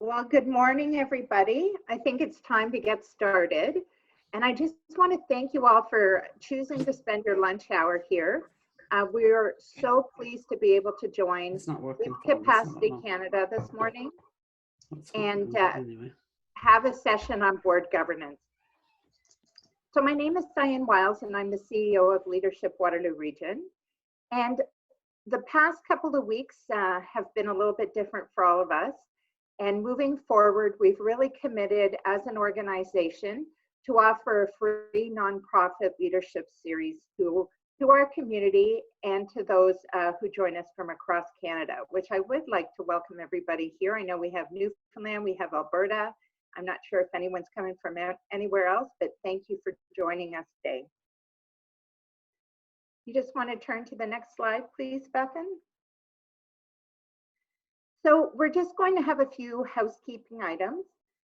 Well, good morning, everybody. I think it's time to get started. And I just want to thank you all for choosing to spend your lunch hour here. We're so pleased to be able to join with Capacity Canada this morning and have a session on board governance. So my name is Diane Wiles and I'm the CEO of Leadership Waterloo Region. And the past couple of weeks have been a little bit different for all of us. And moving forward, we've really committed as an organization to offer a free nonprofit leadership series to our community and to those who join us from across Canada, which I would like to welcome everybody here. I know we have Newfoundland, we have Alberta. I'm not sure if anyone's coming from anywhere else, but thank you for joining us today. You just want to turn to the next slide, please, Bethan. So we're just going to have a few housekeeping items.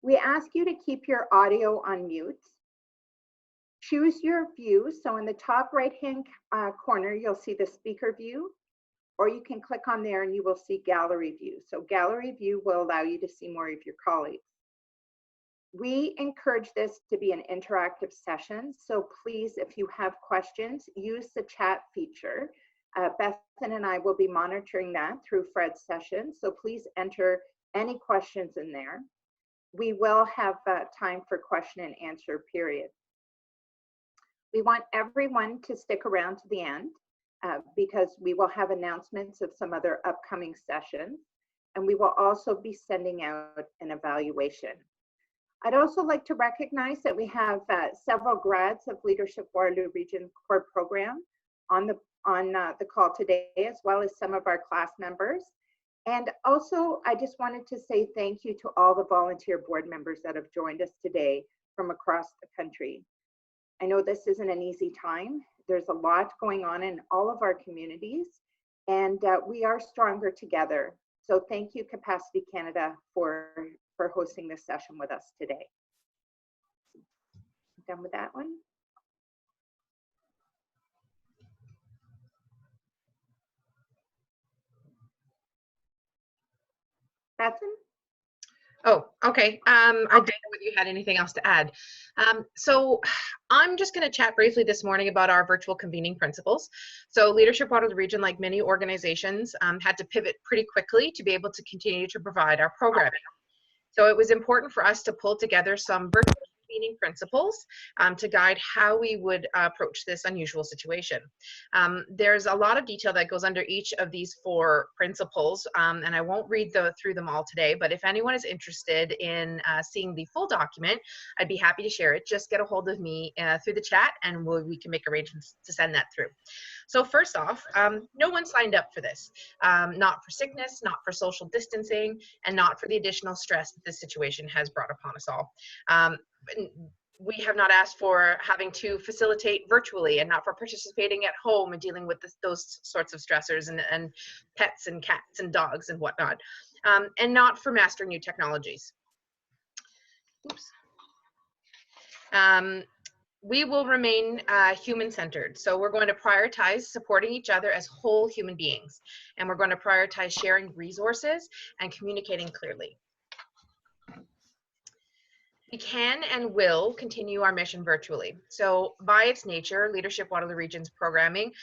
We ask you to keep your audio on mute. Choose your view. So in the top right-hand corner, you'll see the speaker view, or you can click on there and you will see gallery view. So gallery view will allow you to see more of your colleagues. We encourage this to be an interactive session. So please, if you have questions, use the chat feature. Bethan and I will be monitoring that through Fred's session. So please enter any questions in there. We will have time for question and answer period. We want everyone to stick around to the end because we will have announcements of some other upcoming sessions. And we will also be sending out an evaluation. I'd also like to recognize that we have several grads of Leadership Waterloo Region core program on the call today, as well as some of our class members. And also, I just wanted to say thank you to all the volunteer board members that have joined us today from across the country. I know this isn't an easy time. There's a lot going on in all of our communities, and we are stronger together. So thank you, Capacity Canada, for hosting this session with us today. Done with that one? Bethan? Oh, okay. I didn't know whether you had anything else to add. So I'm just going to chat briefly this morning about our virtual convening principles. So Leadership Waterloo Region, like many organizations, had to pivot pretty quickly to be able to continue to provide our programming. So it was important for us to pull together some virtual convening principles to guide how we would approach this unusual situation. There's a lot of detail that goes under each of these 4 principles, and I won't read through them all today, but if anyone is interested in seeing the full document, I'd be happy to share it. Just get a hold of me through the chat and we can make arrangements to send that through. So first off, no one signed up for this, not for sickness, not for social distancing, and not for the additional stress that this situation has brought upon us all. We have not asked for having to facilitate virtually and not for participating at home and dealing with those sorts of stressors and pets and cats and dogs and whatnot, and not for mastering new technologies. Oops. We will remain human-centered. So we're going to prioritize supporting each other as whole human beings. And we're going to prioritize sharing resources and communicating clearly. We can and will continue our mission virtually. So by its nature, Leadership Waterloo Region's programming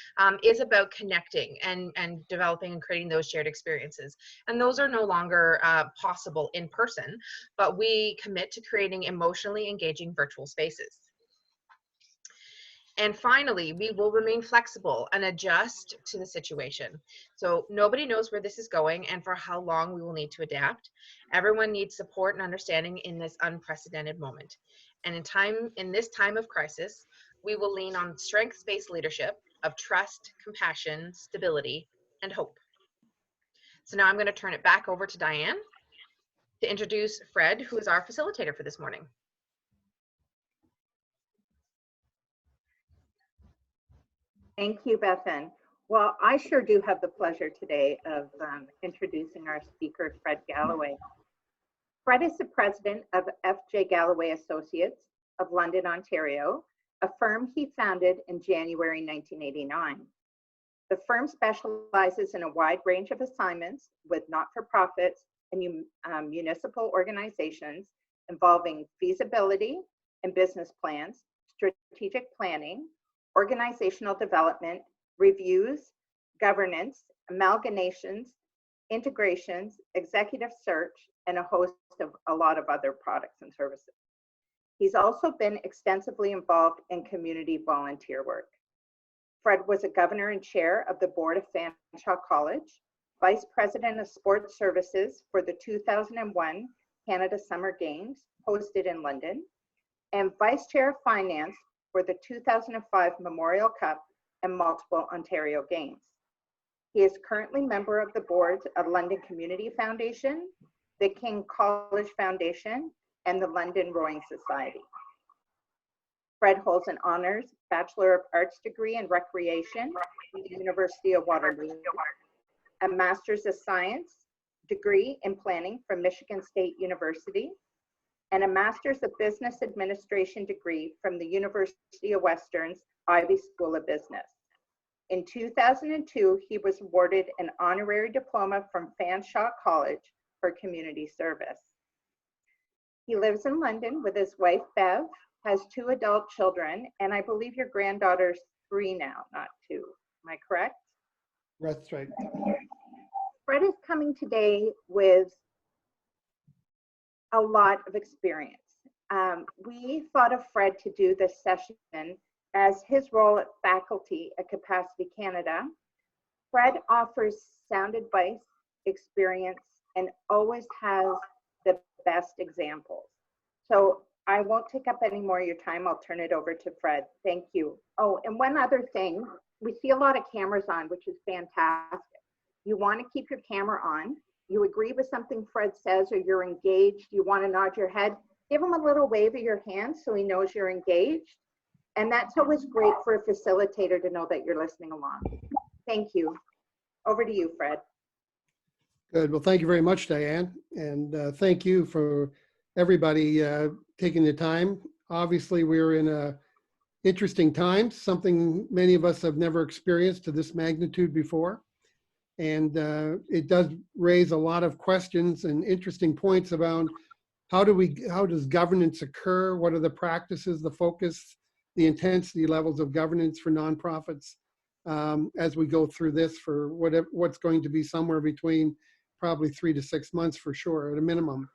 is about connecting and developing and creating those shared experiences. And those are no longer possible in person, but we commit to creating emotionally engaging virtual spaces. And finally, we will remain flexible and adjust to the situation. So nobody knows where this is going and for how long we will need to adapt. Everyone needs support and understanding in this unprecedented moment. And in this time of crisis, we will lean on strengths-based leadership of trust, compassion, stability, and hope. So now I'm going to turn it back over to Diane to introduce Fred, who is our facilitator for this morning. Thank you, Bethan. Well, I sure do have the pleasure today of introducing our speaker, Fred Galloway. Fred is the president of FJ Galloway Associates of London, Ontario, a firm he founded in January 1989. The firm specializes in a wide range of assignments with not-for-profits, and municipal organizations involving feasibility and business plans, strategic planning, organizational development, reviews, governance, amalgamations, integrations, executive search, and a lot of other products and services. He's also been extensively involved in community volunteer work. Fred was a governor and chair of the board of Fanshawe College, vice president of sports services for the 2001 Canada Summer Games hosted in London, and vice chair of finance for the 2005 Memorial Cup and multiple Ontario Games. He is currently member of the boards of London Community Foundation, the King College Foundation, and the London Rowing Society. Fred holds an honors Bachelor of Arts degree in Recreation from the University of Waterloo, a Master's of Science degree in Planning from Michigan State University, and a Master's of Business Administration degree from the University of Western's Ivy School of Business. In 2002, he was awarded an honorary diploma from Fanshawe College for community service. He lives in London with his wife, Bev, has 2 adult children, and I believe your granddaughter's 3 now, not 2. Am I correct? That's right. Fred is coming today with a lot of experience. We thought of Fred to do this session as his role at faculty at Capacity Canada. Fred offers sound advice, experience, and always has the best examples. So I won't take up any more of your time. I'll turn it over to Fred. Thank you. Oh, and one other thing, we see a lot of cameras on, which is fantastic. You want to keep your camera on. You agree with something Fred says, or you're engaged, you want to nod your head, give him a little wave of your hand so he knows you're engaged. And that's always great for a facilitator to know that you're listening along. Thank you. Over to you, Fred. Good. Well, thank you very much, Diane. And thank you for everybody taking the time. Obviously, we're in a interesting time, something many of us have never experienced to this magnitude before. And it does raise a lot of questions and interesting points about how does governance occur? What are the practices, the focus, the intensity levels of governance for nonprofits as we go through this for what's going to be somewhere between probably 3 to 6 months for sure at a minimum.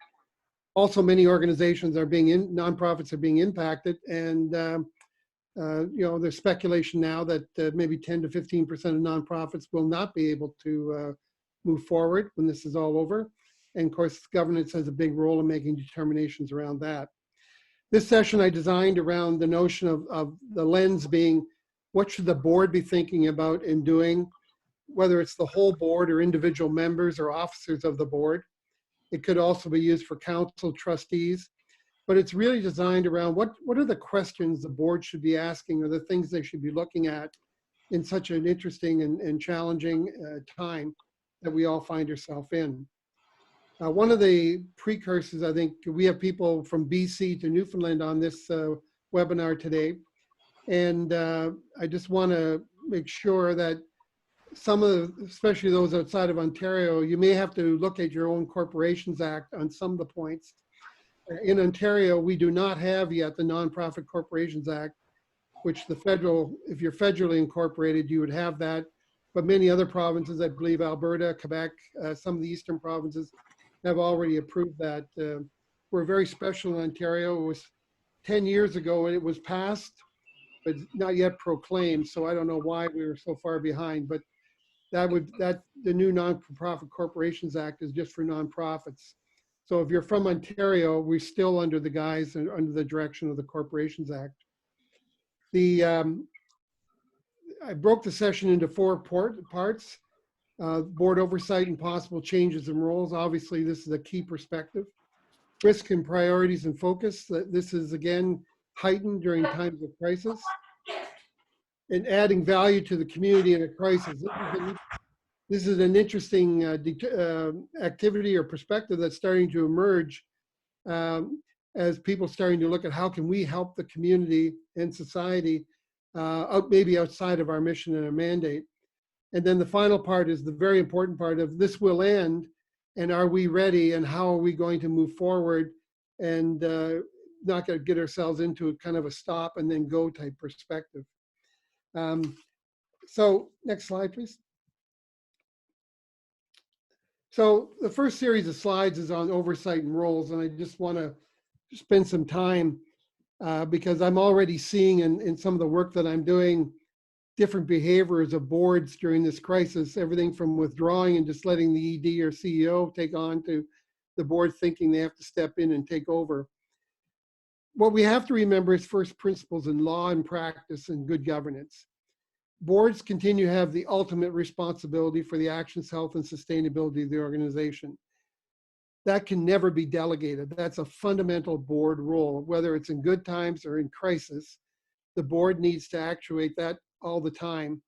Also, many organizations nonprofits are being impacted, and there's speculation now that maybe 10 to 15% of nonprofits will not be able to move forward when this is all over. And of course, governance has a big role in making determinations around that. This session I designed around the notion of the lens being, what should the board be thinking about and doing, whether it's the whole board or individual members or officers of the board. It could also be used for council trustees, but it's really designed around what are the questions the board should be asking, or the things they should be looking at in such an interesting and challenging time that we all find ourselves in. One of the precursors, I think, we have people from BC to Newfoundland on this webinar today. And I just want to make sure that especially those outside of Ontario, you may have to look at your own Corporations Act on some of the points. In Ontario, we do not have yet the Nonprofit Corporations Act, which if you're federally incorporated, you would have that. But many other provinces, I believe Alberta, Quebec, some of the eastern provinces have already approved that. We're very special in Ontario. It was 10 years ago and it was passed, but not yet proclaimed. So I don't know why we were so far behind, but the new Non-Profit Corporations Act is just for nonprofits. So if you're from Ontario, we're still under the guise and under the direction of the Corporations Act. I broke the session into 4 parts. Board oversight and possible changes in roles. Obviously, this is a key perspective. Risk and priorities and focus. This is, again, heightened during times of crisis. And adding value to the community in a crisis. This is an interesting activity or perspective that's starting to emerge as people starting to look at how can we help the community and society maybe outside of our mission and our mandate. And then the final part is the very important part of this will end, And are we ready, and how are we going to move forward, and not going to get ourselves into a kind of a stop and then go type perspective. So next slide, please. So the first series of slides is on oversight and roles, and I just want to spend some time because I'm already seeing in some of the work that I'm doing different behaviors of boards during this crisis, everything from withdrawing and just letting the ED or CEO take on to the board thinking they have to step in and take over. What we have to remember is first principles in law and practice and good governance. Boards continue to have the ultimate responsibility for the actions, health, and sustainability of the organization. That can never be delegated. That's a fundamental board role, whether it's in good times or in crisis. The board needs to actuate that all the time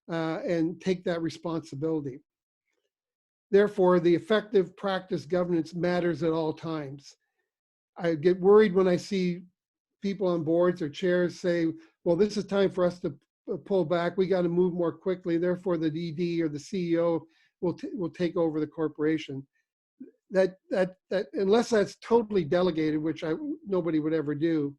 and take that responsibility. Therefore, the effective practice governance matters at all times. I get worried when I see people on boards or chairs say, well, this is time for us to pull back. We got to move more quickly. Therefore, the ED or the CEO will take over the corporation. That unless that's totally delegated, which nobody would ever do,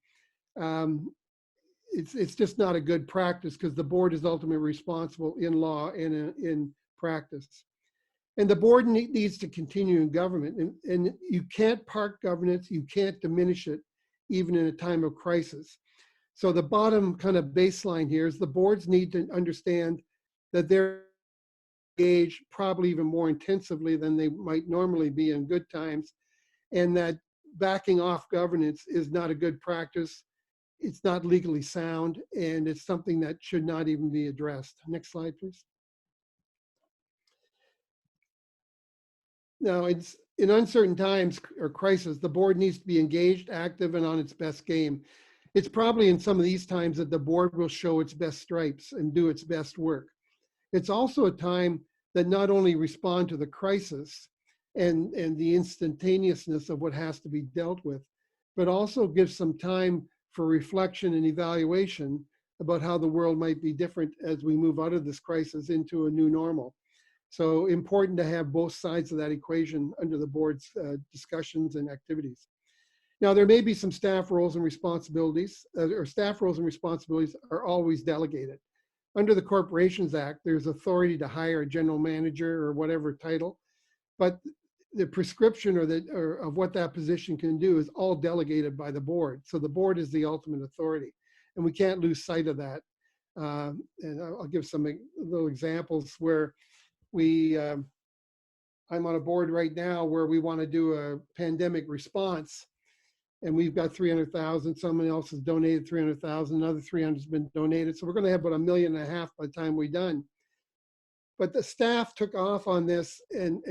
it's just not a good practice, because the board is ultimately responsible in law and in practice. And the board needs to continue in government. And you can't park governance, you can't diminish it, even in a time of crisis. So the bottom kind of baseline here is the boards need to understand that they're engaged probably even more intensively than they might normally be in good times, and that backing off governance is not a good practice. It's not legally sound, and it's something that should not even be addressed. Next slide, please. Now, it's in uncertain times or crisis, the board needs to be engaged, active, and on its best game. It's probably in some of these times that the board will show its best stripes and do its best work. It's also a time that not only respond to the crisis and the instantaneousness of what has to be dealt with, but also gives some time for reflection and evaluation about how the world might be different as we move out of this crisis into a new normal. So important to have both sides of that equation under the board's discussions and activities. Now, there may be some staff roles and responsibilities, or staff roles and responsibilities are always delegated. Under the Corporations Act, there's authority to hire a general manager or whatever title, but the prescription of what that position can do is all delegated by the board. So the board is the ultimate authority, and we can't lose sight of that. And I'll give some little examples where I'm on a board right now where we want to do a pandemic response, and we've got 300,000. Someone else has donated 300,000. Another 300 has been donated. So we're going to have about $1.5 million by the time we're done. But the staff took off on this and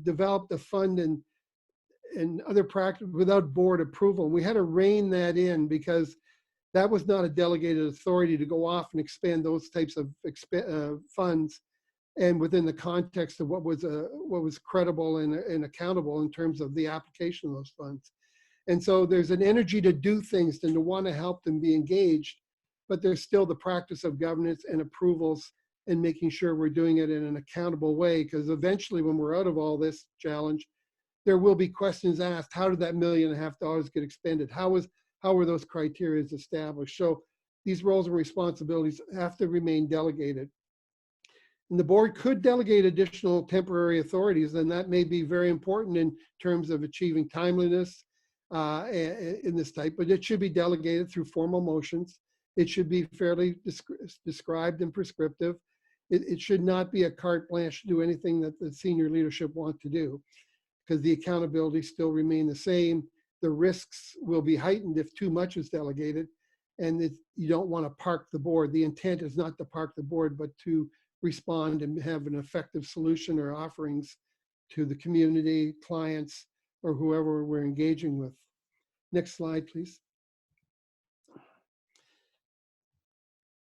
developed a fund and other practice without board approval. And we had to rein that in, because that was not a delegated authority to go off and expand those types of funds, and within the context of what was credible and accountable in terms of the application of those funds. And so there's an energy to do things and to want to help them be engaged, but there's still the practice of governance and approvals and making sure we're doing it in an accountable way, because eventually when we're out of all this challenge, there will be questions asked. How did that $1.5 million get expended? How were those criteria established? So these roles and responsibilities have to remain delegated. And the board could delegate additional temporary authorities, and that may be very important in terms of achieving timeliness in this type, but it should be delegated through formal motions. It should be fairly described and prescriptive. It should not be a carte blanche to do anything that the senior leadership want to do, because the accountability still remain the same. The risks will be heightened if too much is delegated, and you don't want to park the board. The intent is not to park the board, but to respond and have an effective solution or offerings to the community, clients, or whoever we're engaging with. Next slide, please.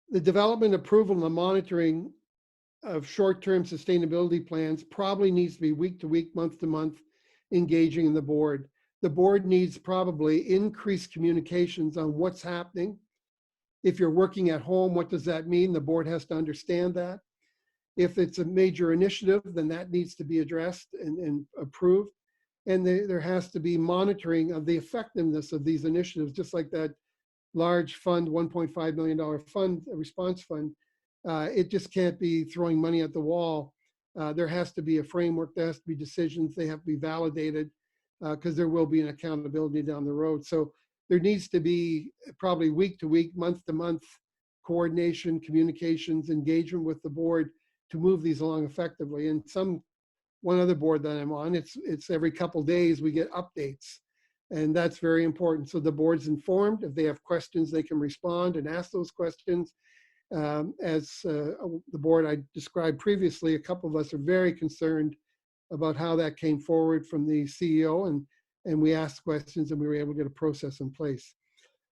The development, approval, and monitoring of short-term sustainability plans probably needs to be week to week, month to month, engaging in the board. The board needs probably increased communications on what's happening. If you're working at home, what does that mean? The board has to understand that. If it's a major initiative, then that needs to be addressed and approved. And there has to be monitoring of the effectiveness of these initiatives, just like that large fund, $1.5 million fund, a response fund. It just can't be throwing money at the wall. There has to be a framework, there has to be decisions, they have to be validated, because there will be an accountability down the road. So there needs to be probably week to week, month to month coordination, communications, engagement with the board to move these along effectively. And one other board that I'm on, it's every couple days we get updates, and that's very important. So the board's informed. If they have questions, they can respond and ask those questions. As the board I described previously, a couple of us are very concerned about how that came forward from the CEO, and we asked questions and we were able to get a process in place.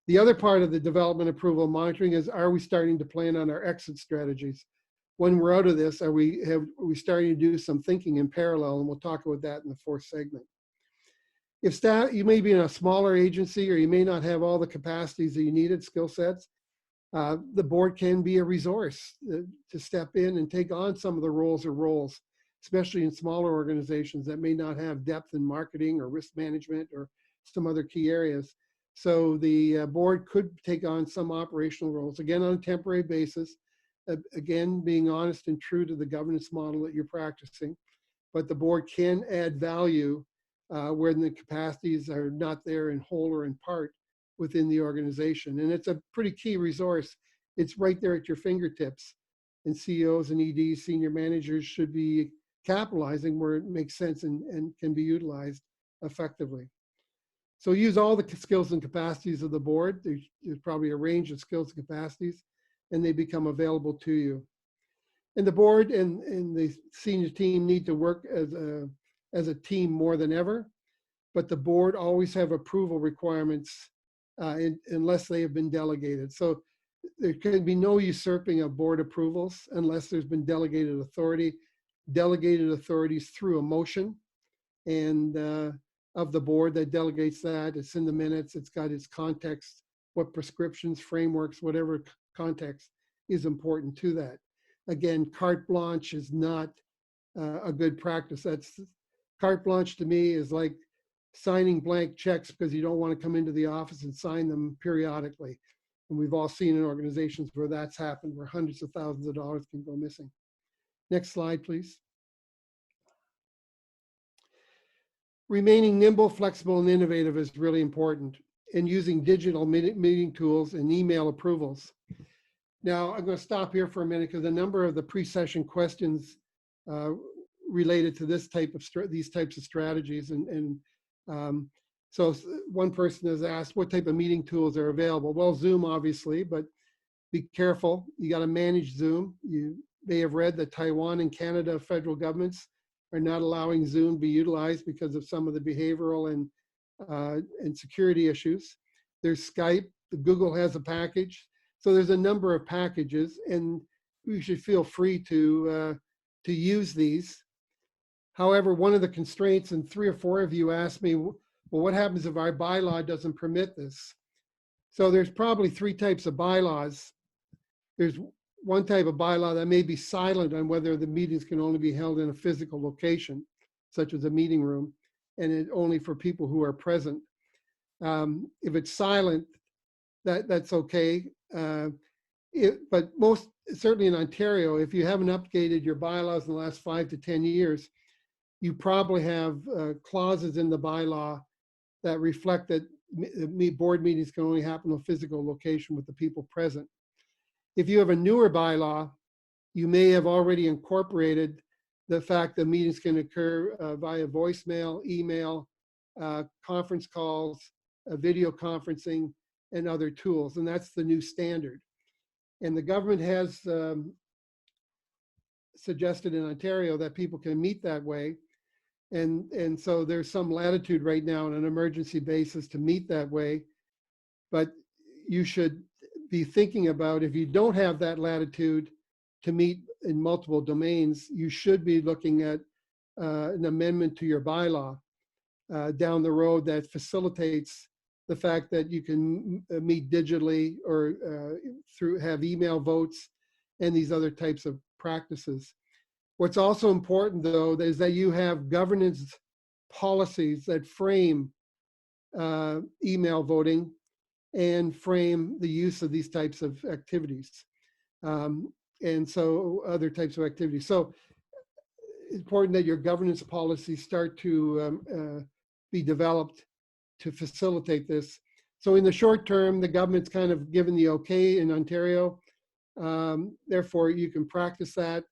The other part of the development approval monitoring is, are we starting to plan on our exit strategies? When we're out of this, are we starting to do some thinking in parallel? And we'll talk about that in the fourth segment. If staff, you may be in a smaller agency, or you may not have all the capacities that you needed, skill sets, the board can be a resource to step in and take on some of the roles, especially in smaller organizations that may not have depth in marketing or risk management or some other key areas. So the board could take on some operational roles, again, on a temporary basis, again, being honest and true to the governance model that you're practicing. But the board can add value where the capacities are not there in whole or in part within the organization. And it's a pretty key resource. It's right there at your fingertips. And CEOs and EDs, senior managers, should be capitalizing where it makes sense and can be utilized effectively. So use all the skills and capacities of the board. There's probably a range of skills and capacities, and they become available to you. And the board and the senior team need to work as a team more than ever, but the board always have approval requirements unless they have been delegated. So there can be no usurping of board approvals unless there's been delegated authority. Delegated authorities through a motion and of the board that delegates that. It's in the minutes, it's got its context, what prescriptions, frameworks, whatever context is important to that. Again, carte blanche is not a good practice. That's carte blanche to me is like signing blank checks because you don't want to come into the office and sign them periodically. And we've all seen in organizations where that's happened, where hundreds of thousands of dollars can go missing. Next slide, please. Remaining nimble, flexible, and innovative is really important, and using digital meeting tools and email approvals. Now, I'm going to stop here for a minute because a number of the pre-session questions related to these types of strategies. So one person has asked, what type of meeting tools are available? Well, Zoom, obviously, but be careful. You got to manage Zoom. You may have read that Taiwan and Canada federal governments are not allowing Zoom to be utilized because of some of the behavioral and security issues. There's Skype. Google has a package. So there's a number of packages, and we should feel free to use these. However, one of the constraints, and 3 or 4 of you asked me, well, what happens if our bylaw doesn't permit this? So there's probably 3 types of bylaws. There's one type of bylaw that may be silent on whether the meetings can only be held in a physical location, such as a meeting room, and it only for people who are present. If it's silent, that's okay. But certainly in Ontario, if you haven't updated your bylaws in the last 5 to 10 years, you probably have clauses in the bylaw that reflect that board meetings can only happen in a physical location with the people present. If you have a newer bylaw, you may have already incorporated the fact that meetings can occur via voicemail, email, conference calls, video conferencing, and other tools, and that's the new standard. And the government has suggested in Ontario that people can meet that way. And so there's some latitude right now on an emergency basis to meet that way. But you should be thinking about, if you don't have that latitude to meet in multiple domains, you should be looking at an amendment to your bylaw down the road that facilitates the fact that you can meet digitally or have email votes and these other types of practices. What's also important, though, is that you have governance policies that frame email voting and frame the use of these types of activities. And so other types of activities. So it's important that your governance policies start to be developed to facilitate this. So in the short term, the government's kind of given the okay in Ontario. Therefore, you can practice that.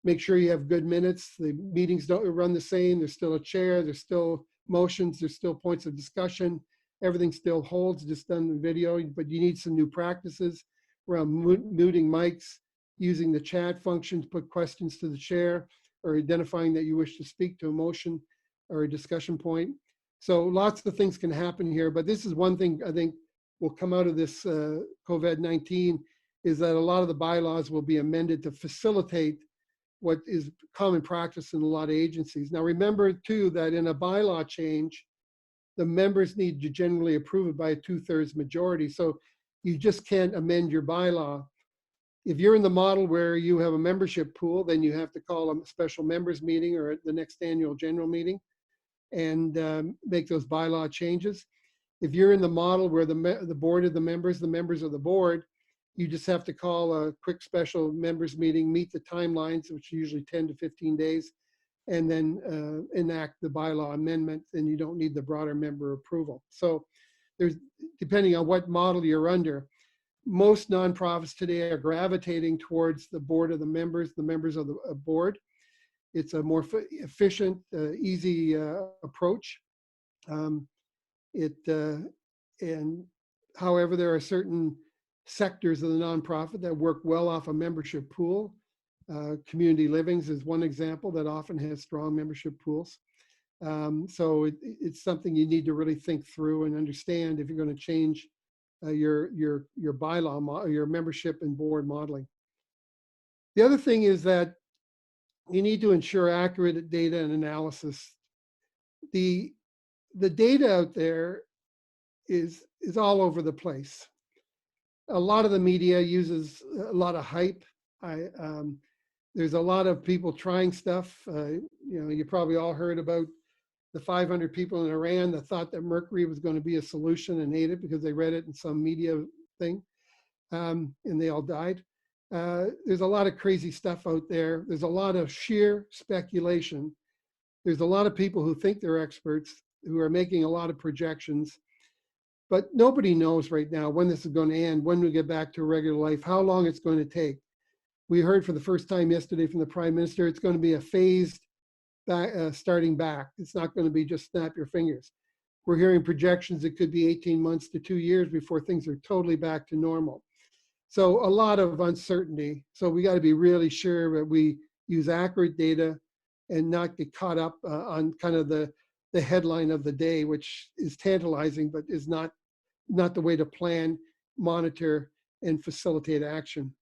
Make sure you have good minutes. The meetings don't run the same. There's still a chair. There's still motions. There's still points of discussion. Everything still holds, just done in video, but you need some new practices around muting mics, using the chat function to put questions to the chair, or identifying that you wish to speak to a motion or a discussion point. So lots of things can happen here, but this is one thing I think will come out of this COVID-19, is that a lot of the bylaws will be amended to facilitate what is common practice in a lot of agencies. Now remember too, that in a bylaw change, the members need to generally approve it by a 2/3 majority. So you just can't amend your bylaw. If you're in the model where you have a membership pool, then you have to call a special members meeting or at the next annual general meeting and make those bylaw changes. If you're in the model where the board of the members of the board, you just have to call a quick special members meeting, meet the timelines, which are usually 10 to 15 days, and then enact the bylaw amendment, and you don't need the broader member approval. So there's, depending on what model you're under, most nonprofits today are gravitating towards the board of the members of the board. It's a more efficient, easy approach. And however, there are certain sectors of the nonprofit that work well off a membership pool. Community livings is one example that often has strong membership pools. So it's something you need to really think through and understand if you're going to change your bylaw, your membership and board modeling. The other thing is that you need to ensure accurate data and analysis. The data out there is all over the place. A lot of the media uses a lot of hype. There's a lot of people trying stuff. You probably all heard about the 500 people in Iran that thought that mercury was going to be a solution and ate it because they read it in some media thing, and they all died. There's a lot of crazy stuff out there. There's a lot of sheer speculation. There's a lot of people who think they're experts who are making a lot of projections, but nobody knows right now when this is going to end, when we get back to regular life, how long it's going to take. We heard for the first time yesterday from the Prime Minister, it's going to be a phased starting back. It's not going to be just snap your fingers. We're hearing projections it could be 18 months to 2 years before things are totally back to normal. So a lot of uncertainty. So we got to be really sure that we use accurate data and not get caught up on kind of the headline of the day, which is tantalizing, but is not the way to plan, monitor, and facilitate action.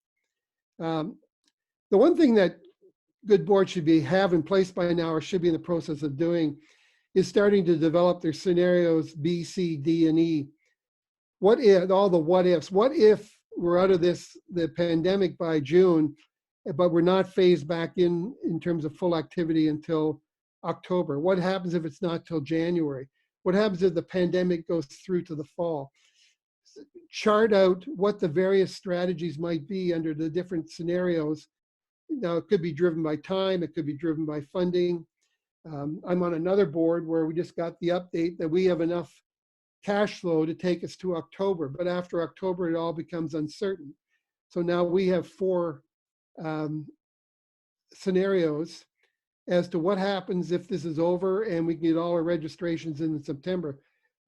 The one thing that good boards should have in place by now, or should be in the process of doing, is starting to develop their scenarios B, C, D, and E. What if, all the what ifs, what if we're out of the pandemic by June, but we're not phased back in terms of full activity until October? What happens if it's not till January? What happens if the pandemic goes through to the fall? Chart out what the various strategies might be under the different scenarios. Now, it could be driven by time, it could be driven by funding. I'm on another board where we just got the update that we have enough cash flow to take us to October, but after October, it all becomes uncertain. So now we have 4 scenarios as to what happens if this is over and we can get all our registrations in September.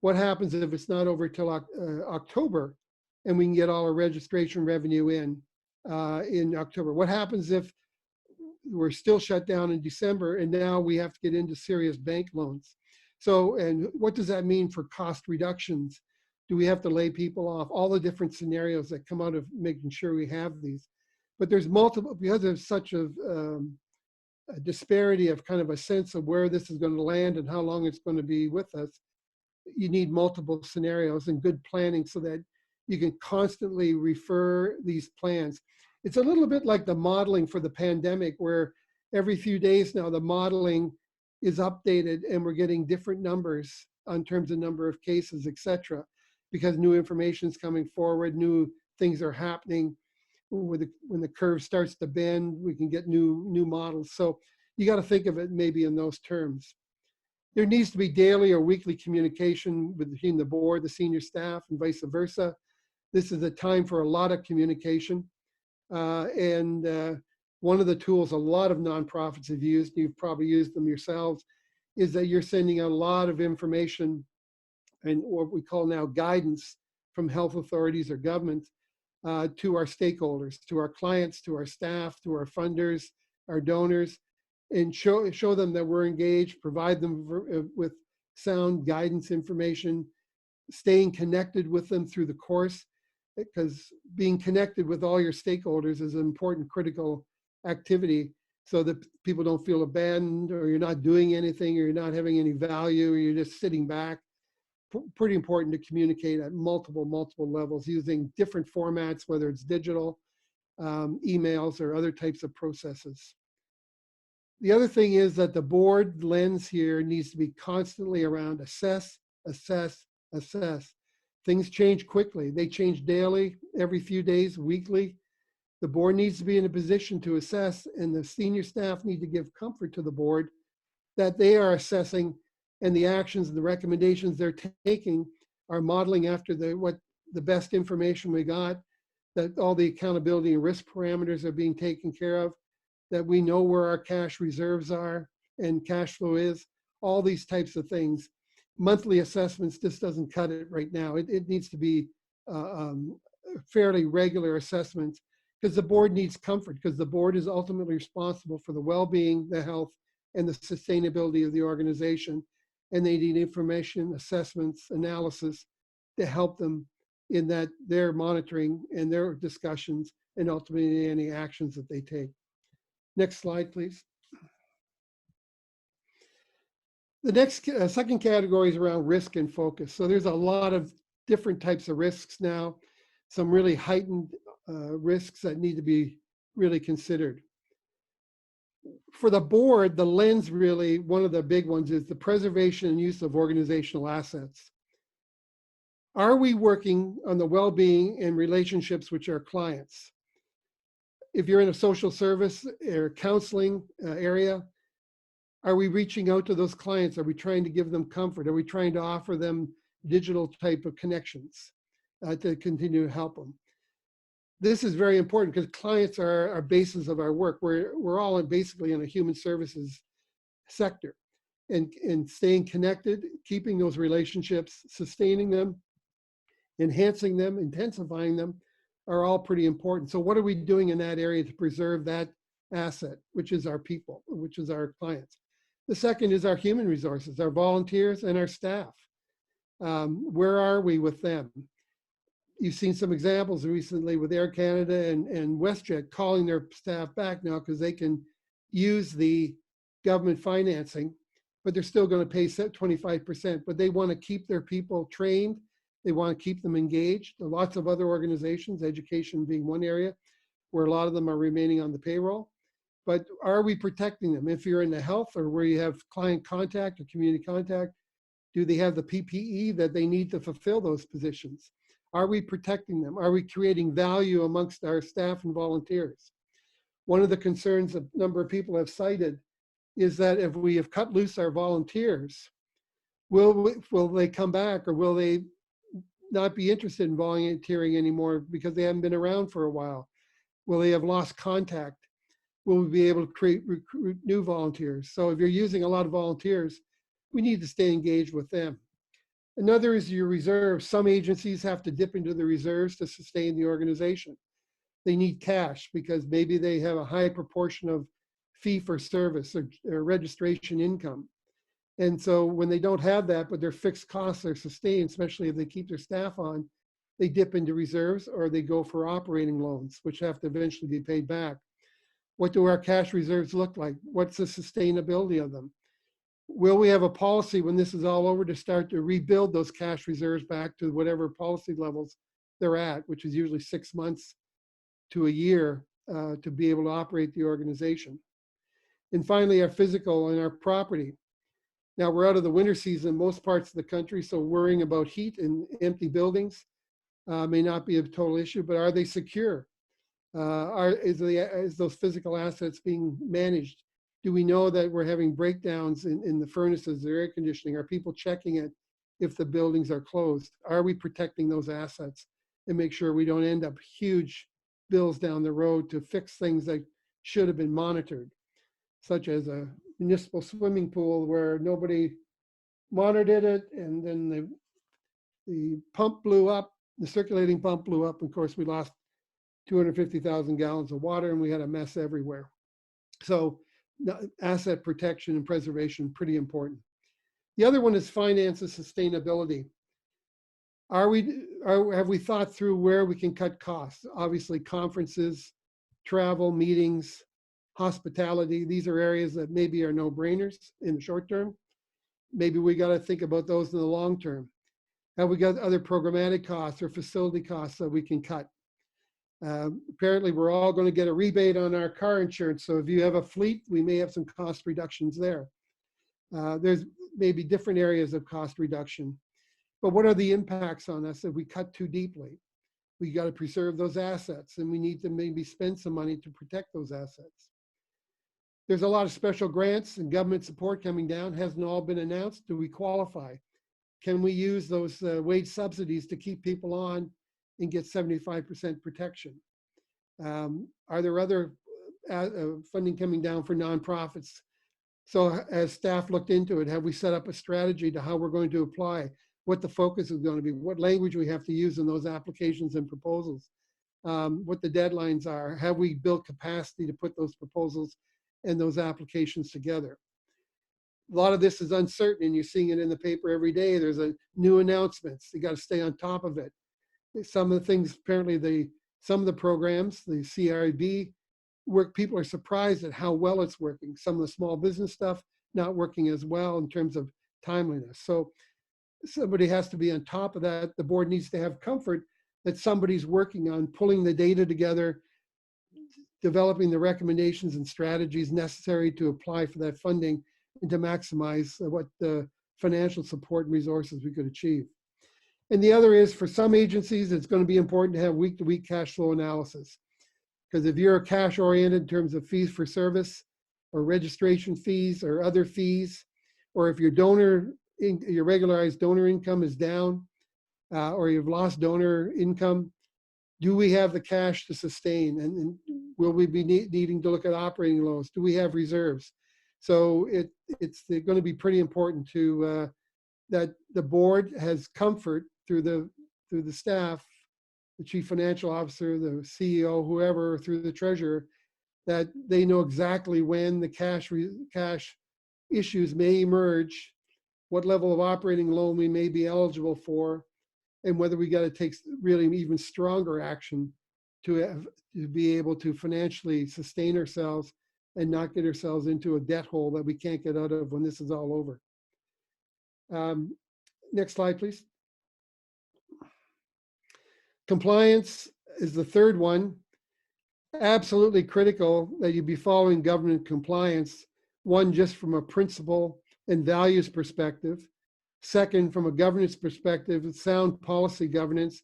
What happens if it's not over till October and we can get all our registration revenue in October? What happens if we're still shut down in December and now we have to get into serious bank loans? So, and what does that mean for cost reductions? Do we have to lay people off? All the different scenarios that come out of making sure we have these. But there's multiple, because there's such a disparity of kind of a sense of where this is going to land and how long it's going to be with us. You need multiple scenarios and good planning so that you can constantly refer these plans. It's a little bit like the modeling for the pandemic, where every few days now, the modeling is updated and we're getting different numbers in terms of number of cases, et cetera, because new information is coming forward, new things are happening. When the curve starts to bend, we can get new models. So you got to think of it maybe in those terms. There needs to be daily or weekly communication between the board, the senior staff, and vice versa. This is a time for a lot of communication. One of the tools a lot of nonprofits have used, you've probably used them yourselves, is that you're sending out a lot of information and what we call now guidance from health authorities or government to our stakeholders, to our clients, to our staff, to our funders, our donors, and show them that we're engaged, provide them with sound guidance information, staying connected with them through the course, because being connected with all your stakeholders is an important critical activity so that people don't feel abandoned or you're not doing anything or you're not having any value or you're just sitting back. Pretty important to communicate at multiple levels using different formats, whether it's digital, emails, or other types of processes. The other thing is that the board lens here needs to be constantly around assess, assess, assess. Things change quickly. They change daily, every few days, weekly. The board needs to be in a position to assess, and the senior staff need to give comfort to the board that they are assessing and the actions and the recommendations they're taking are modeling after the best information we got, that all the accountability and risk parameters are being taken care of, that we know where our cash reserves are and cash flow is, all these types of things. Monthly assessments just doesn't cut it right now. It needs to be fairly regular assessments because the board needs comfort, because the board is ultimately responsible for the well-being, the health, and the sustainability of the organization. And they need information, assessments, analysis to help them in that their monitoring and their discussions and ultimately any actions that they take. Next slide, please. The next second category is around risk and focus. So there's a lot of different types of risks now, some really heightened risks that need to be really considered. For the board, the lens really, one of the big ones is the preservation and use of organizational assets. Are we working on the well-being and relationships with our clients? If you're in a social service or counseling area, are we reaching out to those clients? Are we trying to give them comfort? Are we trying to offer them digital type of connections to continue to help them? This is very important because clients are our basis of our work. We're all basically in a human services sector, and staying connected, keeping those relationships, sustaining them, enhancing them, intensifying them are all pretty important. So what are we doing in that area to preserve that asset, which is our people, which is our clients? The second is our human resources, our volunteers and our staff. Where are we with them? You've seen some examples recently with Air Canada and WestJet calling their staff back now because they can use the government financing, but they're still going to pay 25%. But they want to keep their people trained. They want to keep them engaged. There are lots of other organizations, education being one area, where a lot of them are remaining on the payroll. But are we protecting them? If you're in the health or where you have client contact or community contact, do they have the PPE that they need to fulfill those positions? Are we protecting them? Are we creating value amongst our staff and volunteers? One of the concerns a number of people have cited is that if we have cut loose our volunteers, will they come back or will they not be interested in volunteering anymore because they haven't been around for a while? Will they have lost contact? Will we be able to recruit new volunteers? So if you're using a lot of volunteers, we need to stay engaged with them. Another is your reserves. Some agencies have to dip into the reserves to sustain the organization. They need cash because maybe they have a high proportion of fee for service or registration income. And so when they don't have that, but their fixed costs are sustained, especially if they keep their staff on, they dip into reserves or they go for operating loans, which have to eventually be paid back. What do our cash reserves look like? What's the sustainability of them? Will we have a policy when this is all over to start to rebuild those cash reserves back to whatever policy levels they're at, which is usually 6 months to a year to be able to operate the organization? And finally, our physical and our property. Now we're out of the winter season in most parts of the country, so worrying about heat in empty buildings may not be a total issue, but are they secure? Is those physical assets being managed? Do we know that we're having breakdowns in the furnaces, the air conditioning? Are people checking it if the buildings are closed? Are we protecting those assets and make sure we don't end up huge bills down the road to fix things that should have been monitored, such as a municipal swimming pool where nobody monitored it, and then the pump blew up, the circulating pump blew up. Of course, we lost 250,000 gallons of water and we had a mess everywhere. So asset protection and preservation, pretty important. The other one is finance and sustainability. Have we thought through where we can cut costs? Obviously, conferences, travel, meetings, hospitality, these are areas that maybe are no-brainers in the short term. Maybe we got to think about those in the long term. Have we got other programmatic costs or facility costs that we can cut? Apparently, we're all going to get a rebate on our car insurance. So if you have a fleet, we may have some cost reductions there. There's maybe different areas of cost reduction. But what are the impacts on us if we cut too deeply? We got to preserve those assets, and we need to maybe spend some money to protect those assets. There's a lot of special grants and government support coming down. Hasn't all been announced. Do we qualify? Can we use those wage subsidies to keep people on and get 75% protection? Are there other funding coming down for nonprofits? So as staff looked into it, have we set up a strategy to how we're going to apply, what the focus is going to be, what language we have to use in those applications and proposals, what the deadlines are? Have we built capacity to put those proposals and those applications together? A lot of this is uncertain, and you're seeing it in the paper every day. There's a new announcements. You got to stay on top of it. Some of the things, apparently some of the programs, the CRB work, people are surprised at how well it's working. Some of the small business stuff not working as well in terms of timeliness. So somebody has to be on top of that. The board needs to have comfort that somebody's working on pulling the data together, developing the recommendations and strategies necessary to apply for that funding and to maximize what the financial support and resources we could achieve. And the other is, for some agencies, it's going to be important to have week-to-week cash flow analysis. Because if you're cash oriented in terms of fees for service or registration fees or other fees, or if your regularized donor income is down, or you've lost donor income, do we have the cash to sustain? And will we be needing to look at operating loans? Do we have reserves? So it's going to be pretty important to that the board has comfort through the staff, the chief financial officer, the CEO, whoever, through the treasurer, that they know exactly when the cash issues may emerge, what level of operating loan we may be eligible for, and whether we got to take really even stronger action to be able to financially sustain ourselves and not get ourselves into a debt hole that we can't get out of when this is all over. Next slide, please. Compliance is the third one. Absolutely critical that you be following government compliance. One, just from a principle and values perspective. Second, from a governance perspective, sound policy governance,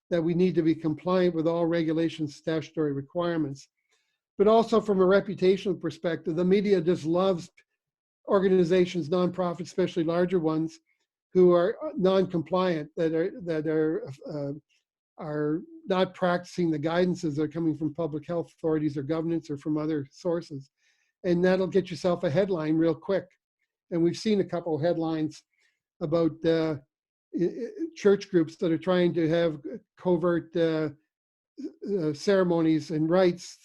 that we need to be compliant with all regulations, statutory requirements. But also from a reputational perspective, the media just loves organizations, nonprofits, especially larger ones, who are non-compliant, that are not practicing the guidances that are coming from public health authorities or governments or from other sources. And that'll get yourself a headline real quick. And we've seen a couple of headlines about church groups that are trying to have covert ceremonies and rites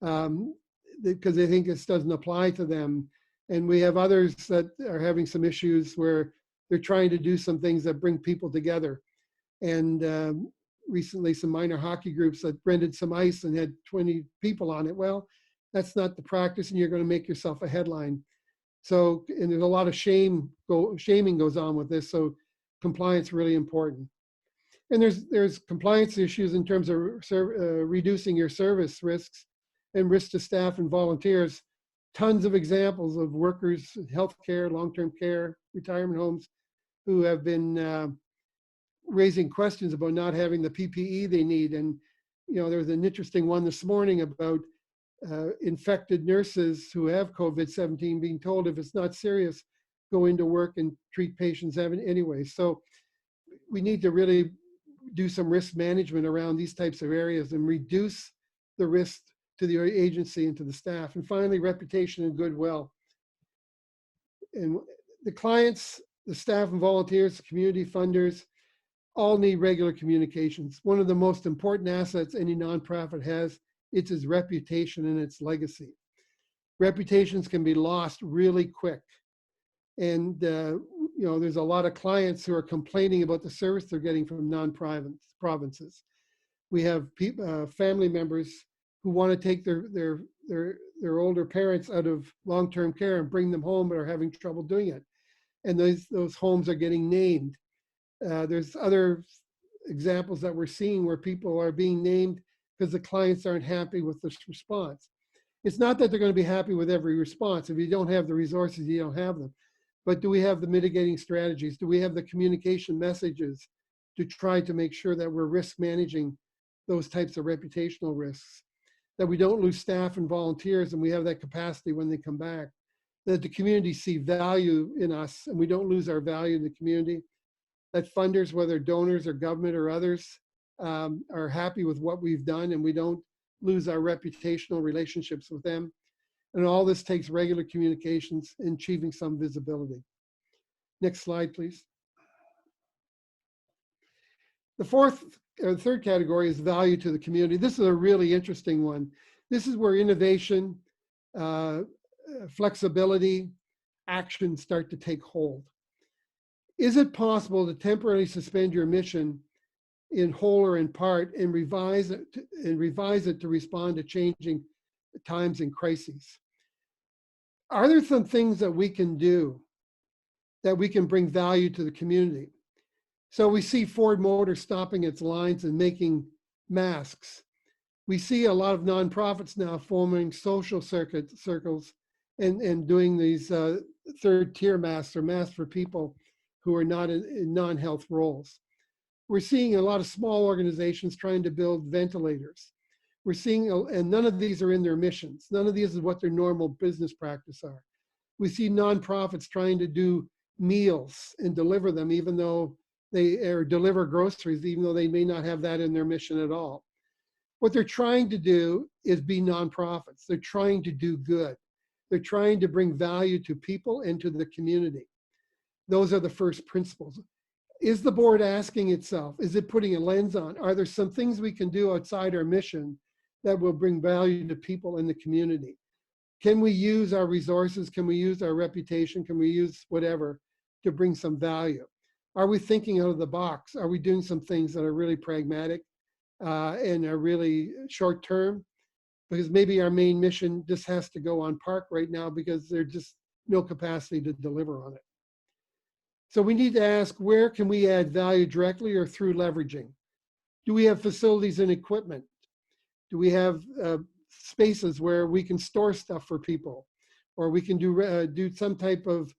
because they think this doesn't apply to them. And we have others that are having some issues where they're trying to do some things that bring people together. And recently, some minor hockey groups that rented some ice and had 20 people on it. Well, that's not the practice, and you're going to make yourself a headline. So, and there's a lot of shaming goes on with this. So, compliance really important. And there's compliance issues in terms of reducing your service risks and risks to staff and volunteers tons of examples of workers, healthcare, long-term care, retirement homes, who have been raising questions about not having the PPE they need. And, you know, there was an interesting one this morning about infected nurses who have COVID-19 being told if it's not serious, go into work and treat patients anyway. So we need to really do some risk management around these types of areas and reduce the risk to the agency and to the staff. And finally, reputation and goodwill. And the clients, the staff and volunteers, the community funders, all need regular communications. One of the most important assets any nonprofit has, it's its reputation and its legacy. Reputations can be lost really quick. And you know, there's a lot of clients who are complaining about the service they're getting from provinces. We have family members who want to take their older parents out of long-term care and bring them home, but are having trouble doing it. And those homes are getting named. There's other examples that we're seeing where people are being named because the clients aren't happy with the response. It's not that they're going to be happy with every response. If you don't have the resources, you don't have them. But do we have the mitigating strategies? Do we have the communication messages to try to make sure that we're risk managing those types of reputational risks? That we don't lose staff and volunteers and we have that capacity when they come back. That the community see value in us and we don't lose our value in the community. That funders, whether donors or government or others, are happy with what we've done and we don't lose our reputational relationships with them. And all this takes regular communications and achieving some visibility. Next slide, please. The third category is value to the community. This is a really interesting one. This is where innovation, flexibility, action start to take hold. Is it possible to temporarily suspend your mission in whole or in part and revise it to respond to changing times and crises? Are there some things that we can do that we can bring value to the community? So we see Ford Motor stopping its lines and making masks. We see a lot of nonprofits now forming social circles and doing these third tier masks or masks for people who are not in non-health roles. We're seeing a lot of small organizations trying to build ventilators. We're seeing, and none of these are in their missions. None of these is what their normal business practice are. We see nonprofits trying to do meals and deliver them, even though deliver groceries, even though they may not have that in their mission at all. What they're trying to do is be nonprofits. They're trying to do good. They're trying to bring value to people and to the community. Those are the first principles. Is the board asking itself, is it putting a lens on? Are there some things we can do outside our mission that will bring value to people in the community? Can we use our resources? Can we use our reputation? Can we use whatever to bring some value? Are we thinking out of the box? Are we doing some things that are really pragmatic and are really short term? Because maybe our main mission just has to go on park right now because there's just no capacity to deliver on it. So we need to ask, where can we add value directly or through leveraging? Do we have facilities and equipment? Do we have spaces where we can store stuff for people? Or we can do some type of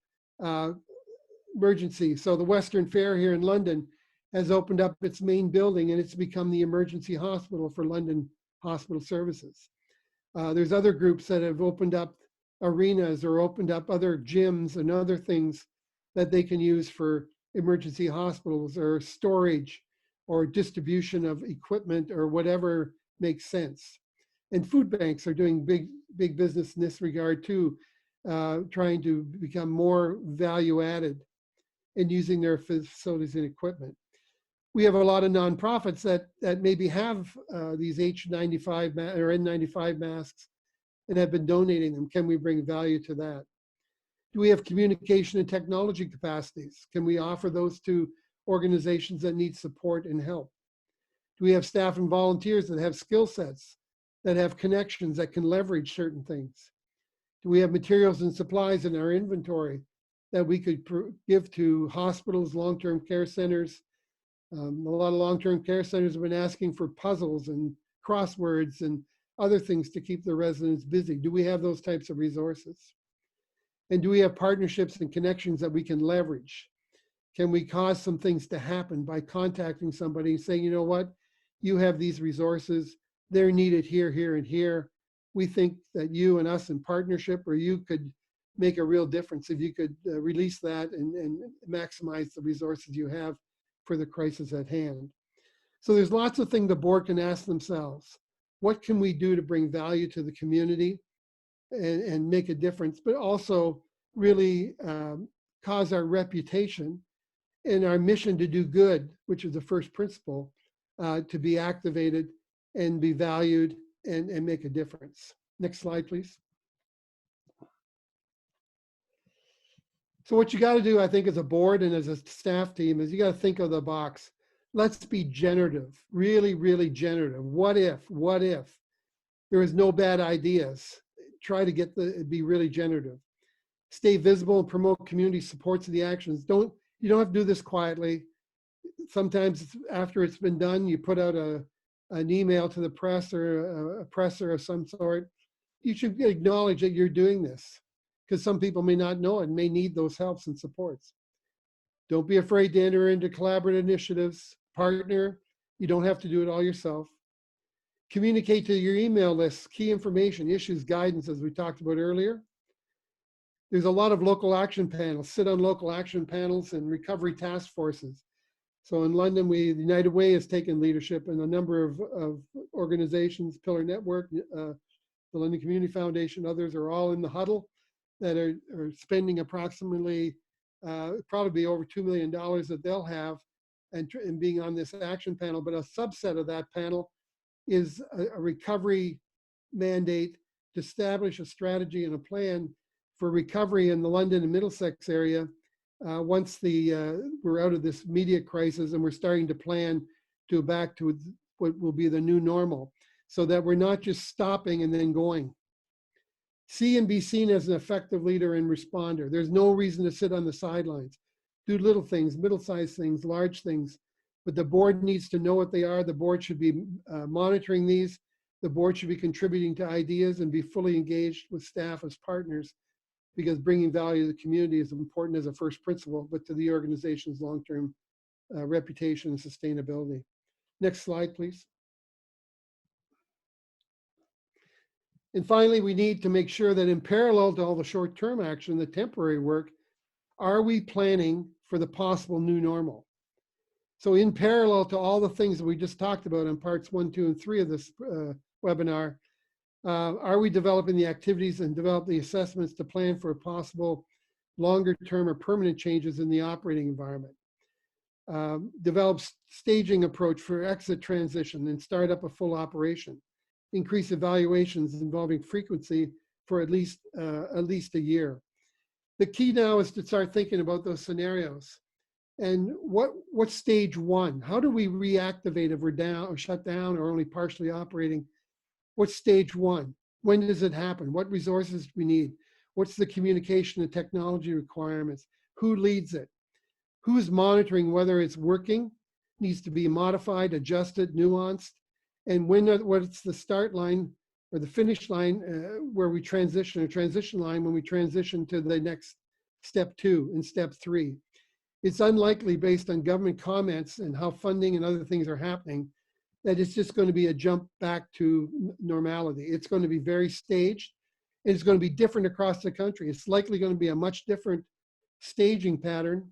emergency. So the Western Fair here in London has opened up its main building and it's become the emergency hospital for London hospital services. There's other groups that have opened up arenas or opened up other gyms and other things that they can use for emergency hospitals or storage or distribution of equipment or whatever makes sense. And food banks are doing big business in this regard too, trying to become more value added in using their facilities and equipment. We have a lot of nonprofits that maybe have these H95 or N95 masks and have been donating them. Can we bring value to that? Do we have communication and technology capacities? Can we offer those to organizations that need support and help? Do we have staff and volunteers that have skill sets, that have connections, that can leverage certain things? Do we have materials and supplies in our inventory that we could give to hospitals, long-term care centers? A lot of long-term care centers have been asking for puzzles and crosswords and other things to keep the residents busy? Do we have those types of resources? And do we have partnerships and connections that we can leverage? Can we cause some things to happen by contacting somebody and saying, you know what, you have these resources, they're needed here, here, and here. We think that you and us in partnership, or you could make a real difference if you could release that and maximize the resources you have for the crisis at hand. So there's lots of things the board can ask themselves. What can we do to bring value to the community and make a difference, but also really cause our reputation and our mission to do good, which is the first principle, to be activated and be valued and make a difference. Next slide, please. So what you got to do, I think, as a board and as a staff team is you got to think of the box. Let's be generative, really, really generative. What if there is no bad ideas? Try to be really generative. Stay visible and promote community supports of the actions. You don't have to do this quietly. Sometimes after it's been done, you put out an email to the press or a presser of some sort. You should acknowledge that you're doing this, because some people may not know and may need those helps and supports. Don't be afraid to enter into collaborative initiatives, partner. You don't have to do it all yourself. Communicate to your email lists, key information, issues, guidance, as we talked about earlier. There's a lot of local action panels, sit on local action panels and recovery task forces. So in London, the United Way has taken leadership, and a number of organizations, Pillar Network, the London Community Foundation, others are all in the huddle that are spending approximately probably over $2 million that they'll have and being on this action panel. But a subset of that panel is a recovery mandate to establish a strategy and a plan for recovery in the London and Middlesex area once we're out of this media crisis and we're starting to plan to go back to what will be the new normal, so that we're not just stopping and then going. See and be seen as an effective leader and responder. There's no reason to sit on the sidelines. Do little things, middle-sized things, large things, but the board needs to know what they are. The board should be monitoring these. The board should be contributing to ideas and be fully engaged with staff as partners, because bringing value to the community is important as a first principle, but to the organization's long-term reputation and sustainability. Next slide, please. And finally, we need to make sure that in parallel to all the short-term action, the temporary work, are we planning for the possible new normal? So in parallel to all the things that we just talked about in parts 1, 2, and 3 of this webinar, are we developing the activities and develop the assessments to plan for possible longer-term or permanent changes in the operating environment? Develop staging approach for exit transition and start up a full operation. Increase evaluations involving frequency for at least a year. The key now is to start thinking about those scenarios. And what's stage one? How do we reactivate if we're down or shut down or only partially operating? What's stage one? When does it happen? What resources do we need? What's the communication and technology requirements? Who leads it? Who's monitoring whether it's working, needs to be modified, adjusted, nuanced? And what's the start line or the finish line where we transition, or transition line when we transition to the next step 2 and step 3? It's unlikely, based on government comments and how funding and other things are happening, that it's just going to be a jump back to normality. It's going to be very staged. It's going to be different across the country. It's likely going to be a much different staging pattern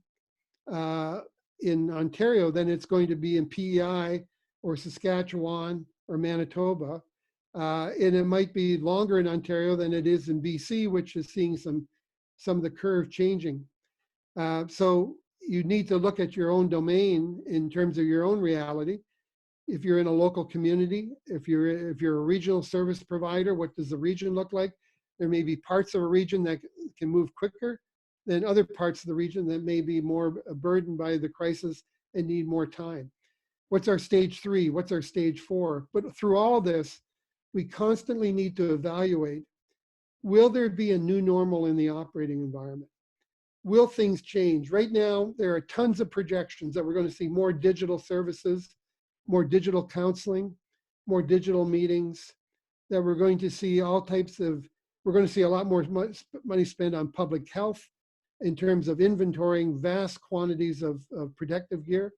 in Ontario than it's going to be in PEI or Saskatchewan or Manitoba. And it might be longer in Ontario than it is in BC, which is seeing some of the curve changing. So you need to look at your own domain in terms of your own reality. If you're in a local community, if you're a regional service provider, what does the region look like? There may be parts of a region that can move quicker than other parts of the region that may be more burdened by the crisis and need more time. What's our stage 3? What's our stage 4? But through all this, we constantly need to evaluate, will there be a new normal in the operating environment? Will things change? Right now, there are tons of projections that we're going to see more digital services, more digital counseling, more digital meetings, that we're going to see we're going to see a lot more money spent on public health in terms of inventorying vast quantities of protective gear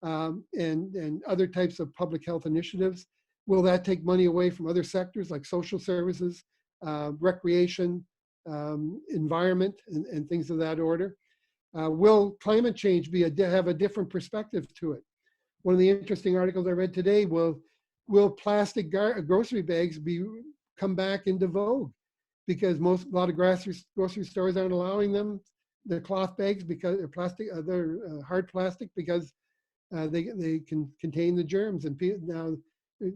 and other types of public health initiatives. Will that take money away from other sectors like social services, recreation, environment, and things of that order? Will climate change have a different perspective to it? One of the interesting articles I read today, will plastic grocery bags come back into vogue? Because a lot of grocery stores aren't allowing them, the cloth bags, because they're plastic, they're hard plastic, because they can contain the germs. And now,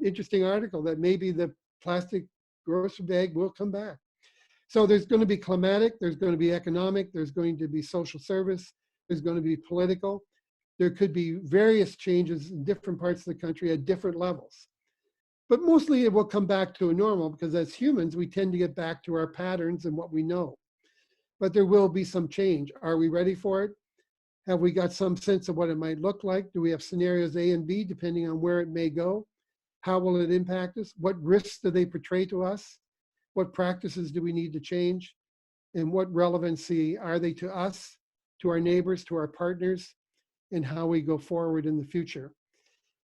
interesting article that maybe the plastic grocery bag will come back. So there's going to be climatic, there's going to be economic, there's going to be social service, there's going to be political. There could be various changes in different parts of the country at different levels. But mostly it will come back to a normal, because as humans, we tend to get back to our patterns and what we know. But there will be some change. Are we ready for it? Have we got some sense of what it might look like? Do we have scenarios A and B, depending on where it may go? How will it impact us? What risks do they portray to us? What practices do we need to change? And what relevancy are they to us, to our neighbors, to our partners, and how we go forward in the future?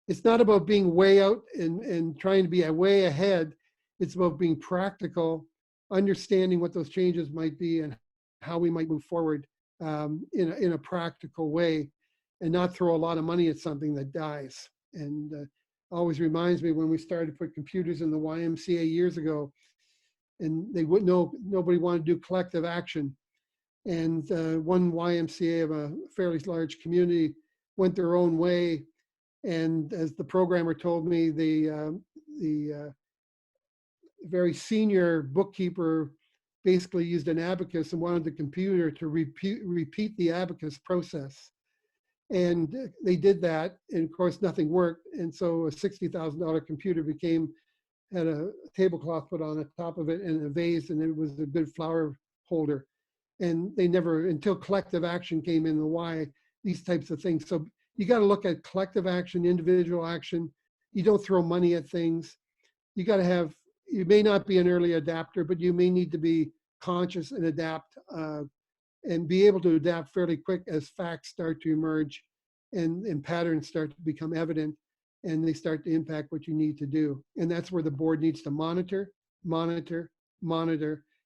It's not about being way out and trying to be way ahead. It's about being practical, understanding what those changes might be and how we might move forward in a practical way, and not throw a lot of money at something that dies. And always reminds me when we started to put computers in the YMCA years ago, and nobody wanted to do collective action. And one YMCA of a fairly large community went their own way. And as the programmer told me, the very senior bookkeeper basically used an abacus and wanted the computer to repeat the abacus process. And they did that, and of course nothing worked. And so a $60,000 computer had a tablecloth put on the top of it and a vase, and it was a good flower holder. And they never, until collective action came in, these types of things. So you got to look at collective action, individual action. You don't throw money at things. You got to have, you may not be an early adapter, but you may need to be conscious and adapt and be able to adapt fairly quick as facts start to emerge and patterns start to become evident, and they start to impact what you need to do. And that's where the board needs to monitor,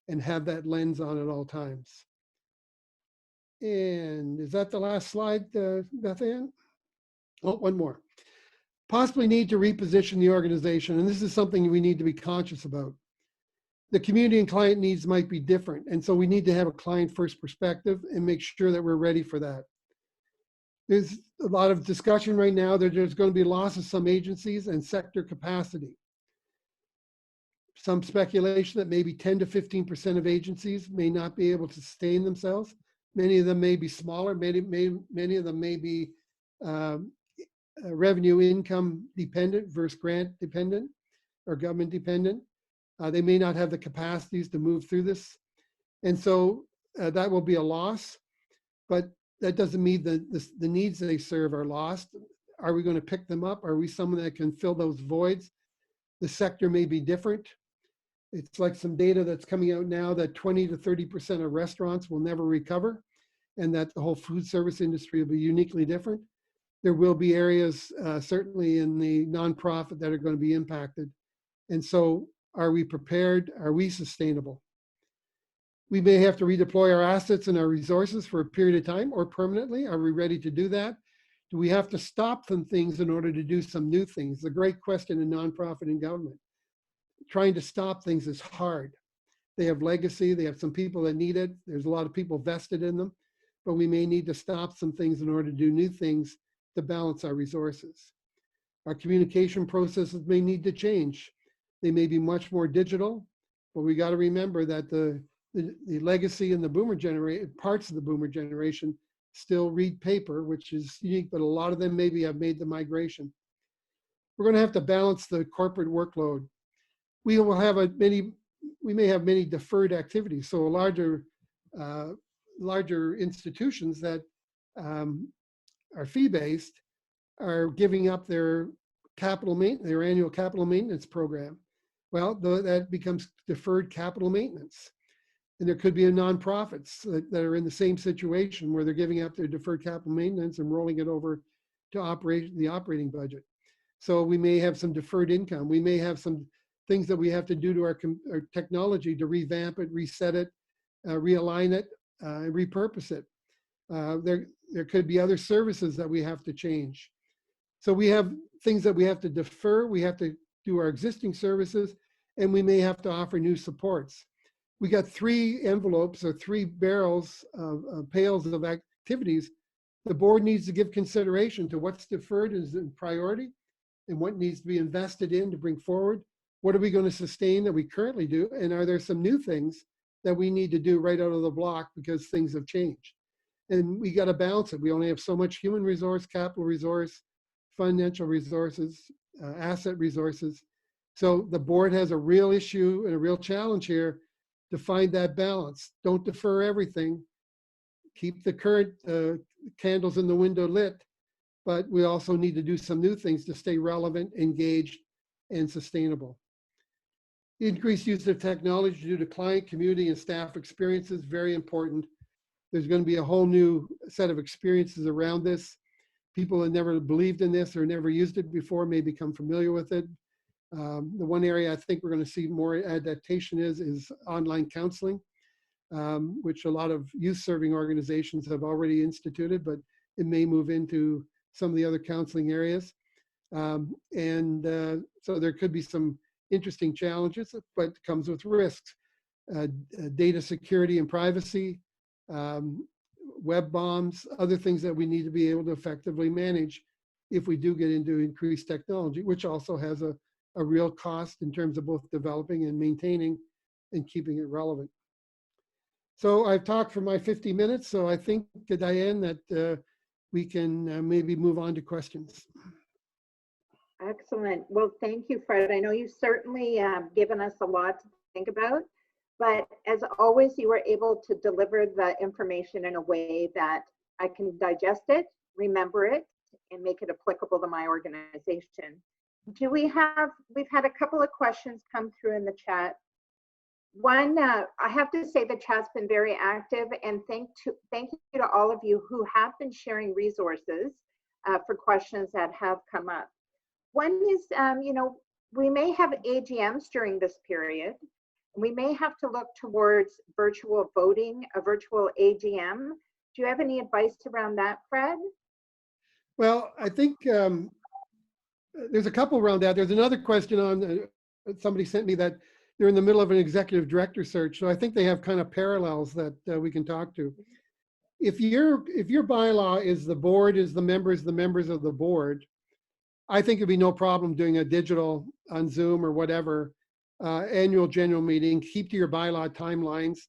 and have that lens on at all times. And is that the last slide, Beth Ann? Oh, one more. Possibly need to reposition the organization, and this is something we need to be conscious about. The community and client needs might be different, and so we need to have a client-first perspective and make sure that we're ready for that. There's a lot of discussion right now that there's going to be loss of some agencies and sector capacity. Some speculation that maybe 10 to 15% of agencies may not be able to sustain themselves. Many of them may be smaller, many of them may be revenue income dependent versus grant dependent or government dependent. They may not have the capacities to move through this. And so that will be a loss, but that doesn't mean that the needs they serve are lost. Are we going to pick them up? Are we someone that can fill those voids? The sector may be different. It's like some data that's coming out now that 20 to 30% of restaurants will never recover, and that the whole food service industry will be uniquely different. There will be areas, certainly in the nonprofit, that are going to be impacted. And so are we prepared? Are we sustainable? We may have to redeploy our assets and our resources for a period of time or permanently. Are we ready to do that? Do we have to stop some things in order to do some new things? The great question in nonprofit and government. Trying to stop things is hard. They have legacy. They have some people that need it. There's a lot of people vested in them, but we may need to stop some things in order to do new things to balance our resources. Our communication processes may need to change. They may be much more digital, but we got to remember that the legacy and the boomer generation, parts of the boomer generation still read paper, which is unique, but a lot of them maybe have made the migration. We're going to have to balance the corporate workload. We may have many deferred activities. So larger institutions that are fee-based are giving up their annual capital maintenance program. Well, that becomes deferred capital maintenance. And there could be nonprofits that are in the same situation where they're giving up their deferred capital maintenance and rolling it over to the operating budget. So we may have some deferred income. We may have some things that we have to do to our technology to revamp it, reset it, realign it, repurpose it. There could be other services that we have to change. So we have things that we have to defer. We have to do our existing services, and we may have to offer new supports. We got 3 envelopes or 3 barrels of pails of activities. The board needs to give consideration to what's deferred as a priority and what needs to be invested in to bring forward. What are we going to sustain that we currently do? And are there some new things that we need to do right out of the block because things have changed? And we got to balance it. We only have so much human resource, capital resource, financial resources, asset resources. So the board has a real issue and a real challenge here to find that balance. Don't defer everything. Keep the current candles in the window lit, but we also need to do some new things to stay relevant, engaged, and sustainable. Increased use of technology due to client, community, and staff experiences, very important. There's going to be a whole new set of experiences around this. People that never believed in this or never used it before may become familiar with it. The one area I think we're going to see more adaptation is online counseling, which a lot of youth-serving organizations have already instituted, but it may move into some of the other counseling areas. So there could be some interesting challenges, but it comes with risks. Data security and privacy, web bombs, other things that we need to be able to effectively manage if we do get into increased technology, which also has a real cost in terms of both developing and maintaining and keeping it relevant. So I've talked for my 50 minutes, so I think, Diane, that we can maybe move on to questions. Excellent. Well, thank you, Fred. I know you've certainly given us a lot to think about, but as always, you were able to deliver the information in a way that I can digest it, remember it, and make it applicable to my organization. We've had a couple of questions come through in the chat. One, I have to say the chat's been very active, and thank you to all of you who have been sharing resources for questions that have come up. One is, we may have AGMs during this period. We may have to look towards virtual voting, a virtual AGM. Do you have any advice around that, Fred? Well, I think there's a couple around that. There's another question on, somebody sent me that they're in the middle of an executive director search. So I think they have kind of parallels that we can talk to. If your bylaw is the board is the members of the board, I think it'd be no problem doing a digital on Zoom or whatever, annual general meeting, keep to your bylaw timelines,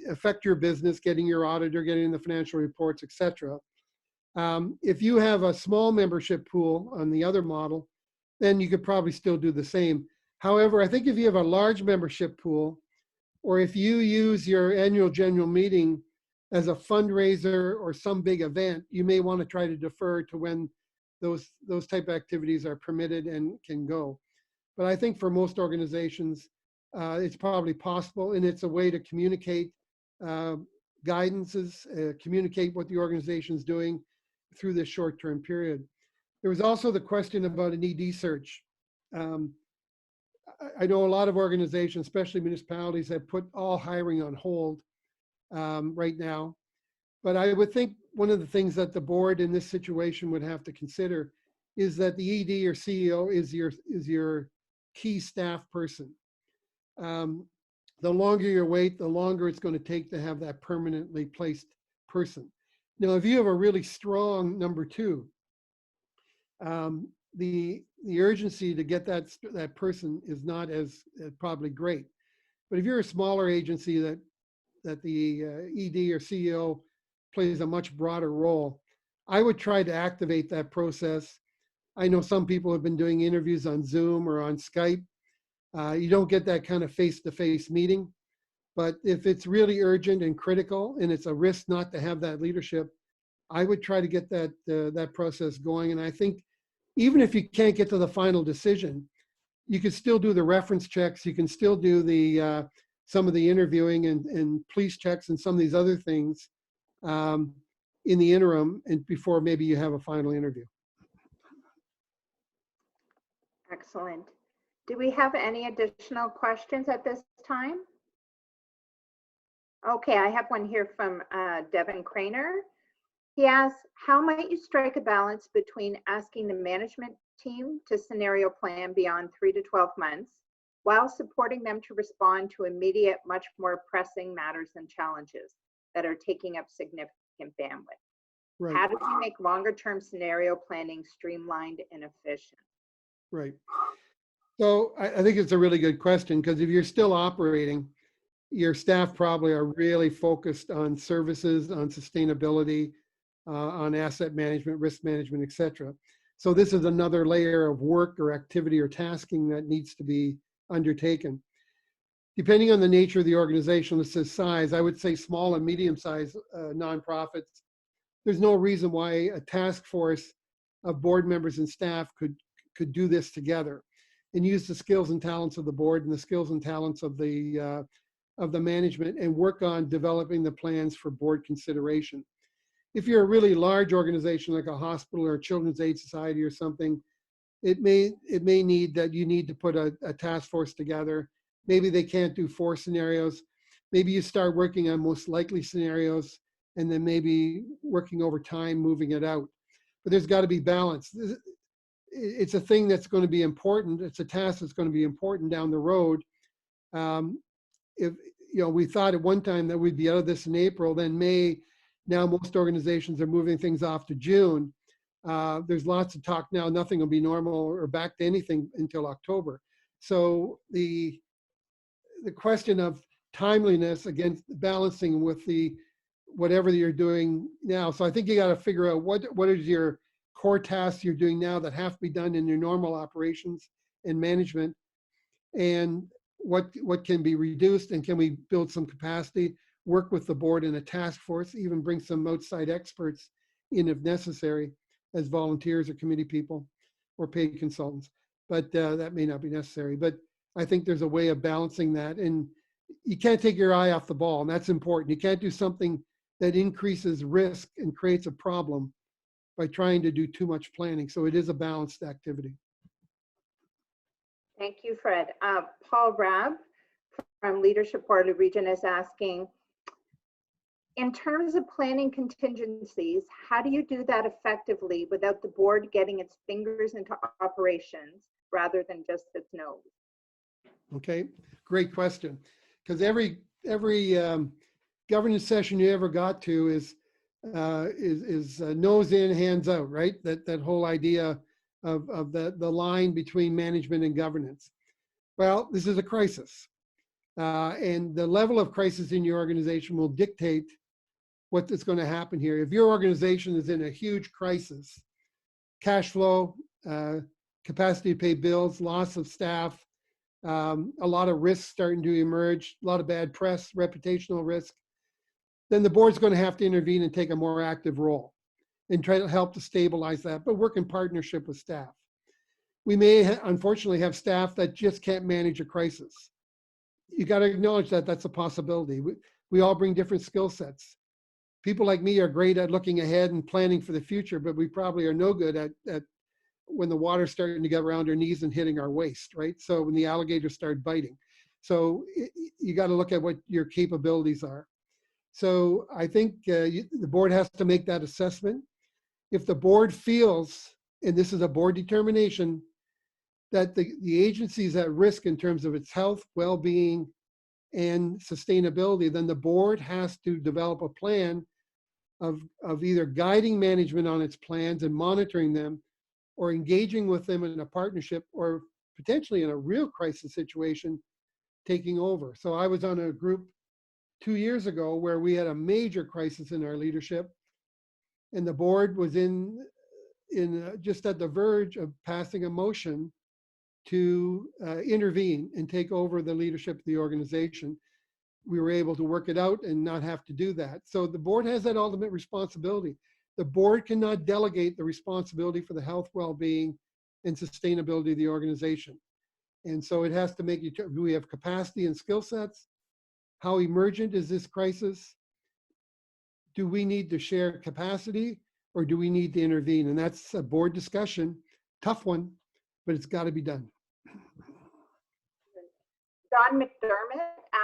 affect your business, getting your auditor, getting the financial reports, etc. If you have a small membership pool on the other model, then you could probably still do the same. However, I think if you have a large membership pool, or if you use your annual general meeting as a fundraiser or some big event, you may want to try to defer to when those type of activities are permitted and can go. But I think for most organizations, it's probably possible, and it's a way to communicate guidances, communicate what the organization's doing through this short-term period. There was also the question about an ED search. I know a lot of organizations, especially municipalities, have put all hiring on hold right now. But I would think one of the things that the board in this situation would have to consider is that the ED or CEO is your key staff person. The longer you wait, the longer it's going to take to have that permanently placed person. Now, if you have a really strong number 2, the urgency to get that person is not as probably great. But if you're a smaller agency that the ED or CEO plays a much broader role, I would try to activate that process. I know some people have been doing interviews on Zoom or on Skype. You don't get that kind of face-to-face meeting, but if it's really urgent and critical and it's a risk not to have that leadership, I would try to get that process going. And I think even if you can't get to the final decision, you can still do the reference checks. You can still do the some of the interviewing and police checks and some of these other things in the interim and before maybe you have a final interview. Excellent. Do we have any additional questions at this time? Okay, I have one here from Devin Craner. He asks, how might you strike a balance between asking the management team to scenario plan beyond 3 to 12 months while supporting them to respond to immediate, much more pressing matters and challenges that are taking up significant bandwidth? Right. How do we make longer term scenario planning streamlined and efficient? Right. So I think it's a really good question, because if you're still operating, your staff probably are really focused on services, on sustainability, on asset management, risk management, et cetera. So this is another layer of work or activity or tasking that needs to be undertaken. Depending on the nature of the organization, its size, I would say small and medium-sized nonprofits, there's no reason why a task force of board members and staff could do this together and use the skills and talents of the board and the skills and talents of the management and work on developing the plans for board consideration. If you're a really large organization like a hospital or a children's aid society or something, it may need that you need to put a task force together. Maybe they can't do 4 scenarios. Maybe you start working on most likely scenarios and then maybe working over time, moving it out. But there's got to be balance. It's a thing that's going to be important. It's a task that's going to be important down the road. If we thought at one time that we'd be out of this in April, then May. Now most organizations are moving things off to June. There's lots of talk now. Nothing will be normal or back to anything until October. So the question of timeliness against balancing with whatever you're doing now. So I think you got to figure out what is your core tasks you're doing now that have to be done in your normal operations and management, and what can be reduced, and can we build some capacity, work with the board in a task force, even bring some outside experts in if necessary as volunteers or committee people or paid consultants. But that may not be necessary. But I think there's a way of balancing that, and you can't take your eye off the ball, and that's important. You can't do something that increases risk and creates a problem by trying to do too much planning. So it is a balanced activity. Thank you, Fred. Paul Rabb from Leadership Waterloo Region is asking, in terms of planning contingencies, how do you do that effectively without the board getting its fingers into operations rather than just its nose? Okay, great question. Because every governance session you ever got to is nose in, hands out, right? That whole idea of the line between management and governance. Well, this is a crisis. And the level of crisis in your organization will dictate what is going to happen here. If your organization is in a huge crisis, cash flow, capacity to pay bills, loss of staff, a lot of risks starting to emerge, a lot of bad press, reputational risk, then the board's going to have to intervene and take a more active role and try to help to stabilize that, but work in partnership with staff. We may unfortunately have staff that just can't manage a crisis. You got to acknowledge that that's a possibility. We all bring different skill sets. People like me are great at looking ahead and planning for the future, but we probably are no good at when the water's starting to get around our knees and hitting our waist, right? So when the alligators start biting. So you got to look at what your capabilities are. So I think the board has to make that assessment. If the board feels, and this is a board determination, that the agency is at risk in terms of its health, well-being, and sustainability, then the board has to develop a plan of either guiding management on its plans and monitoring them, or engaging with them in a partnership, or potentially in a real crisis situation, taking over. So I was on a group 2 years ago where we had a major crisis in our leadership, and the board was just at the verge of passing a motion to intervene and take over the leadership of the organization. We were able to work it out and not have to do that. So the board has that ultimate responsibility. The board cannot delegate the responsibility for the health, well-being, and sustainability of the organization. And so it has to make you, do we have capacity and skill sets? How emergent is this crisis? Do we need to share capacity or do we need to intervene? And that's a board discussion, tough one, but it's got to be done. Don McDermott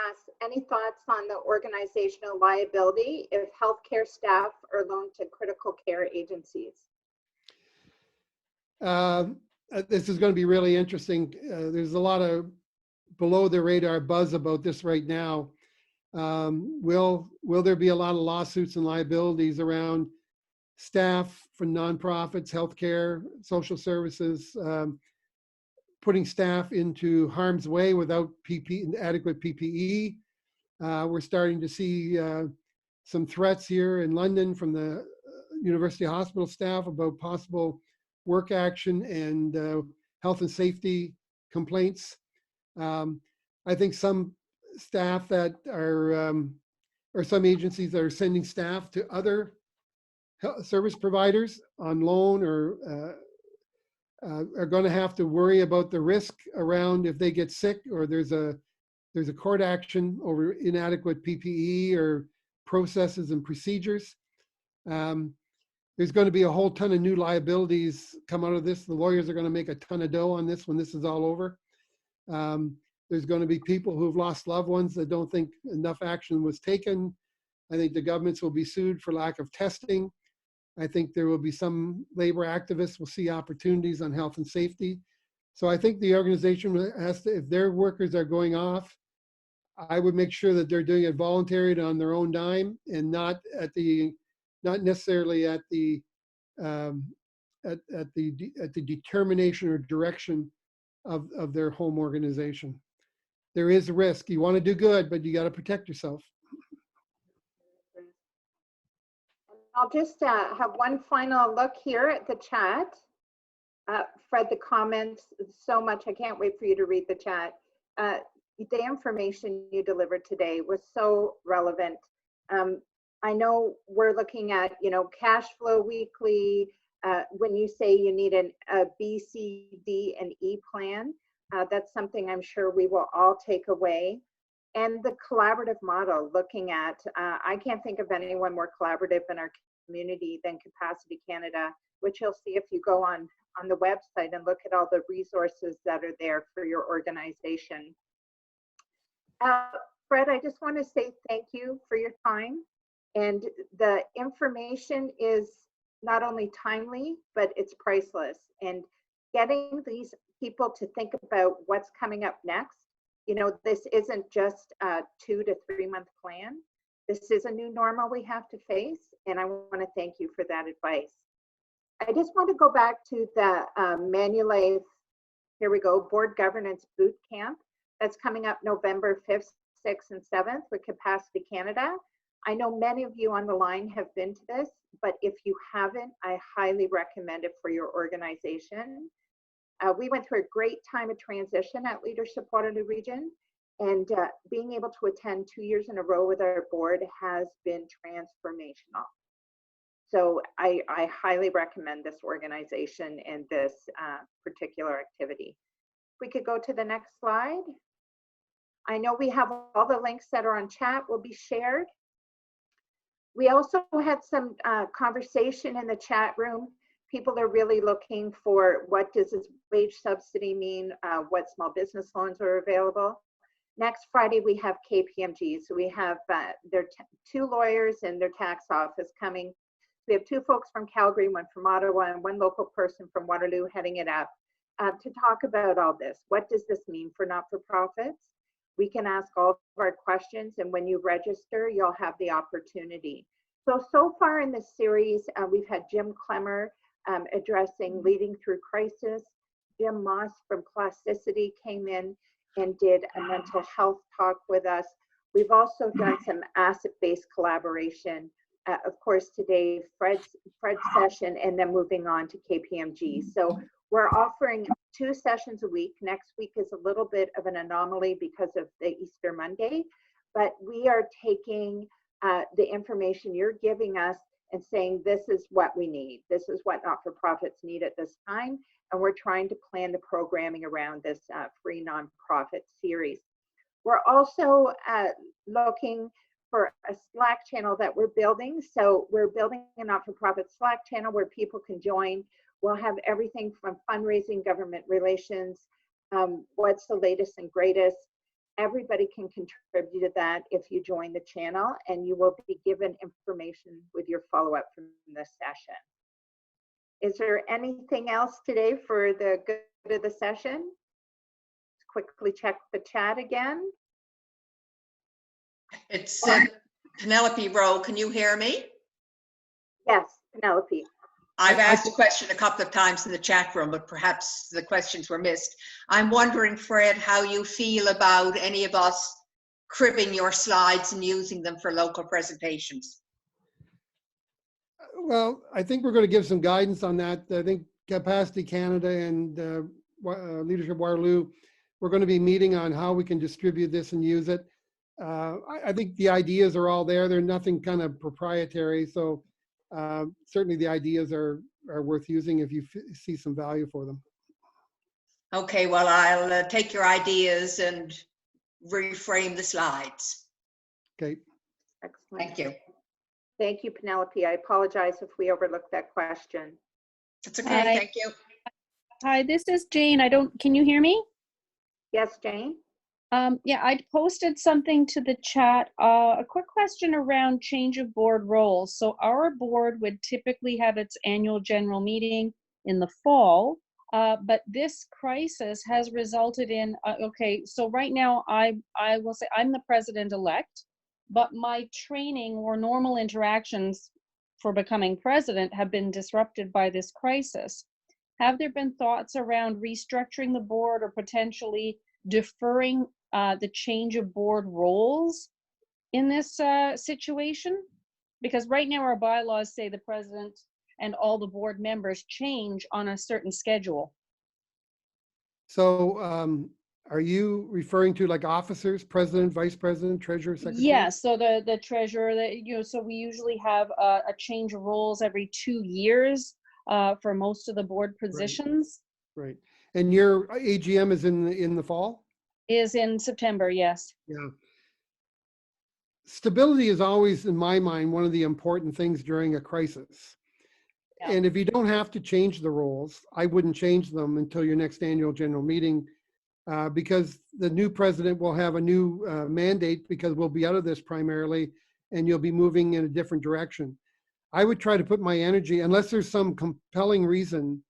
asks, any thoughts on the organizational liability if healthcare staff are loaned to critical care agencies? This is going to be really interesting. There's a lot of below the radar buzz about this right now. Will there be a lot of lawsuits and liabilities around staff for nonprofits, healthcare, social services, putting staff into harm's way without adequate PPE? We're starting to see some threats here in London from the University Hospital staff about possible work action and health and safety complaints. I think some staff that are, or some agencies that are sending staff to other service providers on loan or are going to have to worry about the risk around if they get sick or there's a court action over inadequate PPE or processes and procedures. There's going to be a whole ton of new liabilities come out of this. The lawyers are going to make a ton of dough on this when this is all over. There's going to be people who've lost loved ones that don't think enough action was taken. I think the governments will be sued for lack of testing. I think there will be some labor activists will see opportunities on health and safety. So I think the organization has to, if their workers are going off, I would make sure that they're doing it voluntary on their own dime and not necessarily at the determination or direction of their home organization. There is a risk. You want to do good, but you got to protect yourself. I'll just have one final look here at the chat. Fred, the comments so much. I can't wait for you to read the chat. The information you delivered today was so relevant. I know we're looking at, cash flow weekly. When you say you need a B, C, D, and E plan, that's something I'm sure we will all take away. And the collaborative model, looking at, I can't think of anyone more collaborative in our community than Capacity Canada, which you'll see if you go on the website and look at all the resources that are there for your organization. Fred, I just want to say thank you for your time. And the information is not only timely, but it's priceless. And getting these people to think about what's coming up next, this isn't just a 2 to 3 month plan. This is a new normal we have to face, and I want to thank you for that advice. I just want to go back to the Manulife, here we go, Board Governance Boot Camp that's coming up November 5th, 6th, and 7th with Capacity Canada. I know many of you on the line have been to this, but if you haven't, I highly recommend it for your organization. We went through a great time of transition at Leadership Waterloo Region, and being able to attend 2 years in a row with our board has been transformational. So I highly recommend this organization and this particular activity. If we could go to the next slide. I know we have all the links that are on chat will be shared. We also had some conversation in the chat room. People are really looking for what does this wage subsidy mean, what small business loans are available. Next Friday, we have KPMG. So we have their 2 lawyers and their tax office coming. We have 2 folks from Calgary, 1 from Ottawa, and 1 local person from Waterloo heading it up to talk about all this. What does this mean for not-for-profits? We can ask all of our questions, and when you register, you'll have the opportunity. So far in this series, we've had Jim Clemmer addressing Leading Through Crisis. Jim Moss from Plasticity came in and did a mental health talk with us. We've also done some asset-based collaboration. Of course, today, Fred's session, and then moving on to KPMG. So we're offering 2 sessions a week. Next week is a little bit of an anomaly because of the Easter Monday, but we are taking the information you're giving us and saying, this is what we need. This is what not-for-profits need at this time. And we're trying to plan the programming around this free nonprofit series. We're also looking for a Slack channel that we're building. So we're building a not-for-profit Slack channel where people can join. We'll have everything from fundraising, government relations, what's the latest and greatest. Everybody can contribute to that if you join the channel, and you will be given information with your follow-up from this session. Is there anything else today for the good of the session? Let's quickly check the chat again. It's Penelope Rowe. Can you hear me? Yes, Penelope. I've asked a question a couple of times in the chat room, but perhaps the questions were missed. I'm wondering, Fred, how you feel about any of us cribbing your slides and using them for local presentations. Well, I think we're going to give some guidance on that. I think Capacity Canada and Leadership Waterloo, we're going to be meeting on how we can distribute this and use it. I think the ideas are all there. They're nothing kind of proprietary. So certainly the ideas are worth using if you see some value for them. Okay, well, I'll take your ideas and reframe the slides. Okay. Excellent. Thank you. Thank you, Penelope. I apologize if we overlooked that question. It's okay. Hi. Thank you. Hi, this is Jane. Can you hear me? Yes, Jane? Yeah, I posted something to the chat. A quick question around change of board roles. So our board would typically have its annual general meeting in the fall, but this crisis has resulted in, okay, so right now I will say I'm the president-elect, but my training or normal interactions for becoming president have been disrupted by this crisis. Have there been thoughts around restructuring the board or potentially deferring the change of board roles in this situation? Because right now our bylaws say the president and all the board members change on a certain schedule. So are you referring to like officers, president, vice president, treasurer, secretary? Yeah, so the treasurer, so we usually have a change of roles every 2 years for most of the board positions. Right. And your AGM is in the fall? Is in September, yes. Yeah. Stability is always, in my mind, one of the important things during a crisis. Yeah. And if you don't have to change the roles, I wouldn't change them until your next annual general meeting, because the new president will have a new mandate, because we'll be out of this primarily, and you'll be moving in a different direction. I would try to put my energy, unless there's some compelling reason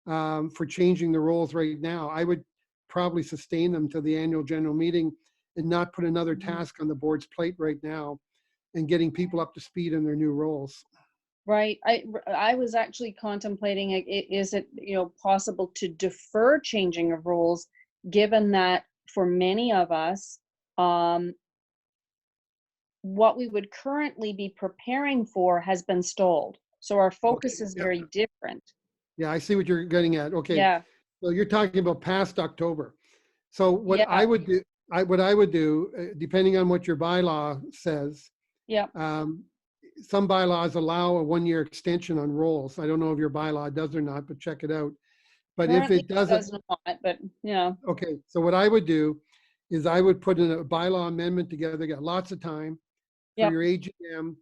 for changing the roles right now, I would probably sustain them to the annual general meeting and not put another task on the board's plate right now and getting people up to speed in their new roles. Right. I was actually contemplating, is it possible to defer changing of roles, given that for many of us, what we would currently be preparing for has been stalled. So our focus is very different. Yeah, I see what you're getting at. Okay. Yeah. So you're talking about past October. So what Yeah. I would do, depending on what your bylaw says, Yeah. some bylaws allow a 1-year extension on roles. I don't know if your bylaw does or not, but check it out. But Currently if it doesn't, does not, but yeah. okay. So what I would do is I would put in a bylaw amendment together, got lots of time for Yep. your AGM,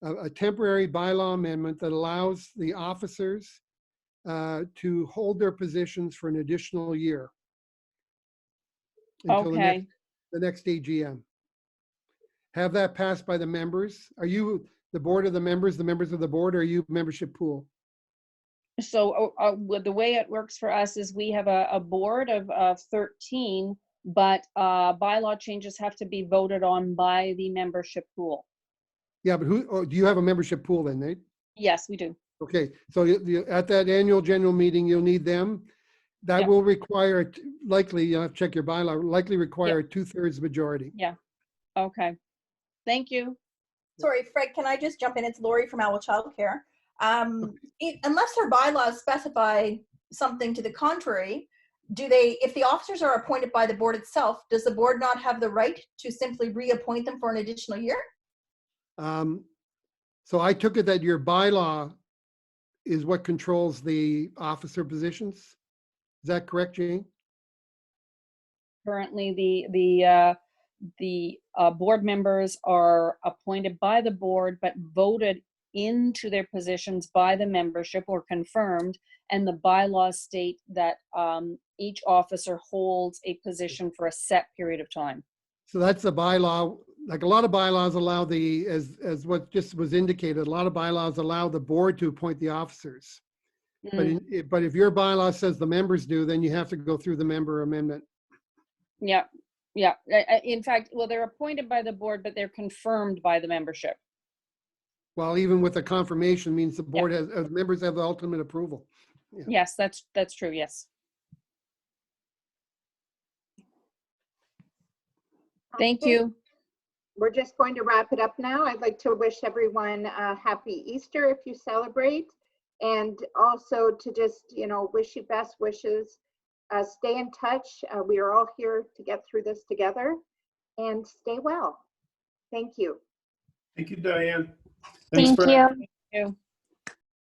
a temporary bylaw amendment that allows the officers to hold their positions for an additional year. Until Okay. the next AGM. Have that passed by the members. Are you the board of the members of the board, or are you membership pool? So the way it works for us is we have a board of 13, but bylaw changes have to be voted on by the membership pool. Yeah, but do you have a membership pool then, Nate? Yes, we do. Okay, so at that annual general meeting, you'll need them. That Yeah. will require, likely, you'll have to check your bylaw, likely require a 2/3 majority. Yeah. Okay. Thank you. Sorry, Fred, can I just jump in? It's Lori from Owl Childcare. Unless their bylaws specify something to the contrary, if the officers are appointed by the board itself, does the board not have the right to simply reappoint them for an additional year? So I took it that your bylaw is what controls the officer positions. Is that correct, Jane? Currently, the board members are appointed by the board, but voted into their positions by the membership or confirmed. And the bylaws state that each officer holds a position for a set period of time. So that's the bylaw. Like a lot of bylaws allow the, as what just was indicated, a lot of bylaws allow the board to appoint the officers. But if your bylaw says the members do, then you have to go through the member amendment. Yeah, yeah. In fact, well, they're appointed by the board, but they're confirmed by the membership. Well, even with a confirmation means the board has, members have the ultimate approval. Yeah. Yes, that's true. Yes. Thank Okay. you. We're just going to wrap it up now. I'd like to wish everyone a happy Easter if you celebrate, and also to just, you know, wish you best wishes. Stay in touch. We are all here to get through this together, and stay well. Thank you. Thank you, Diane. Thank for you. Thank you.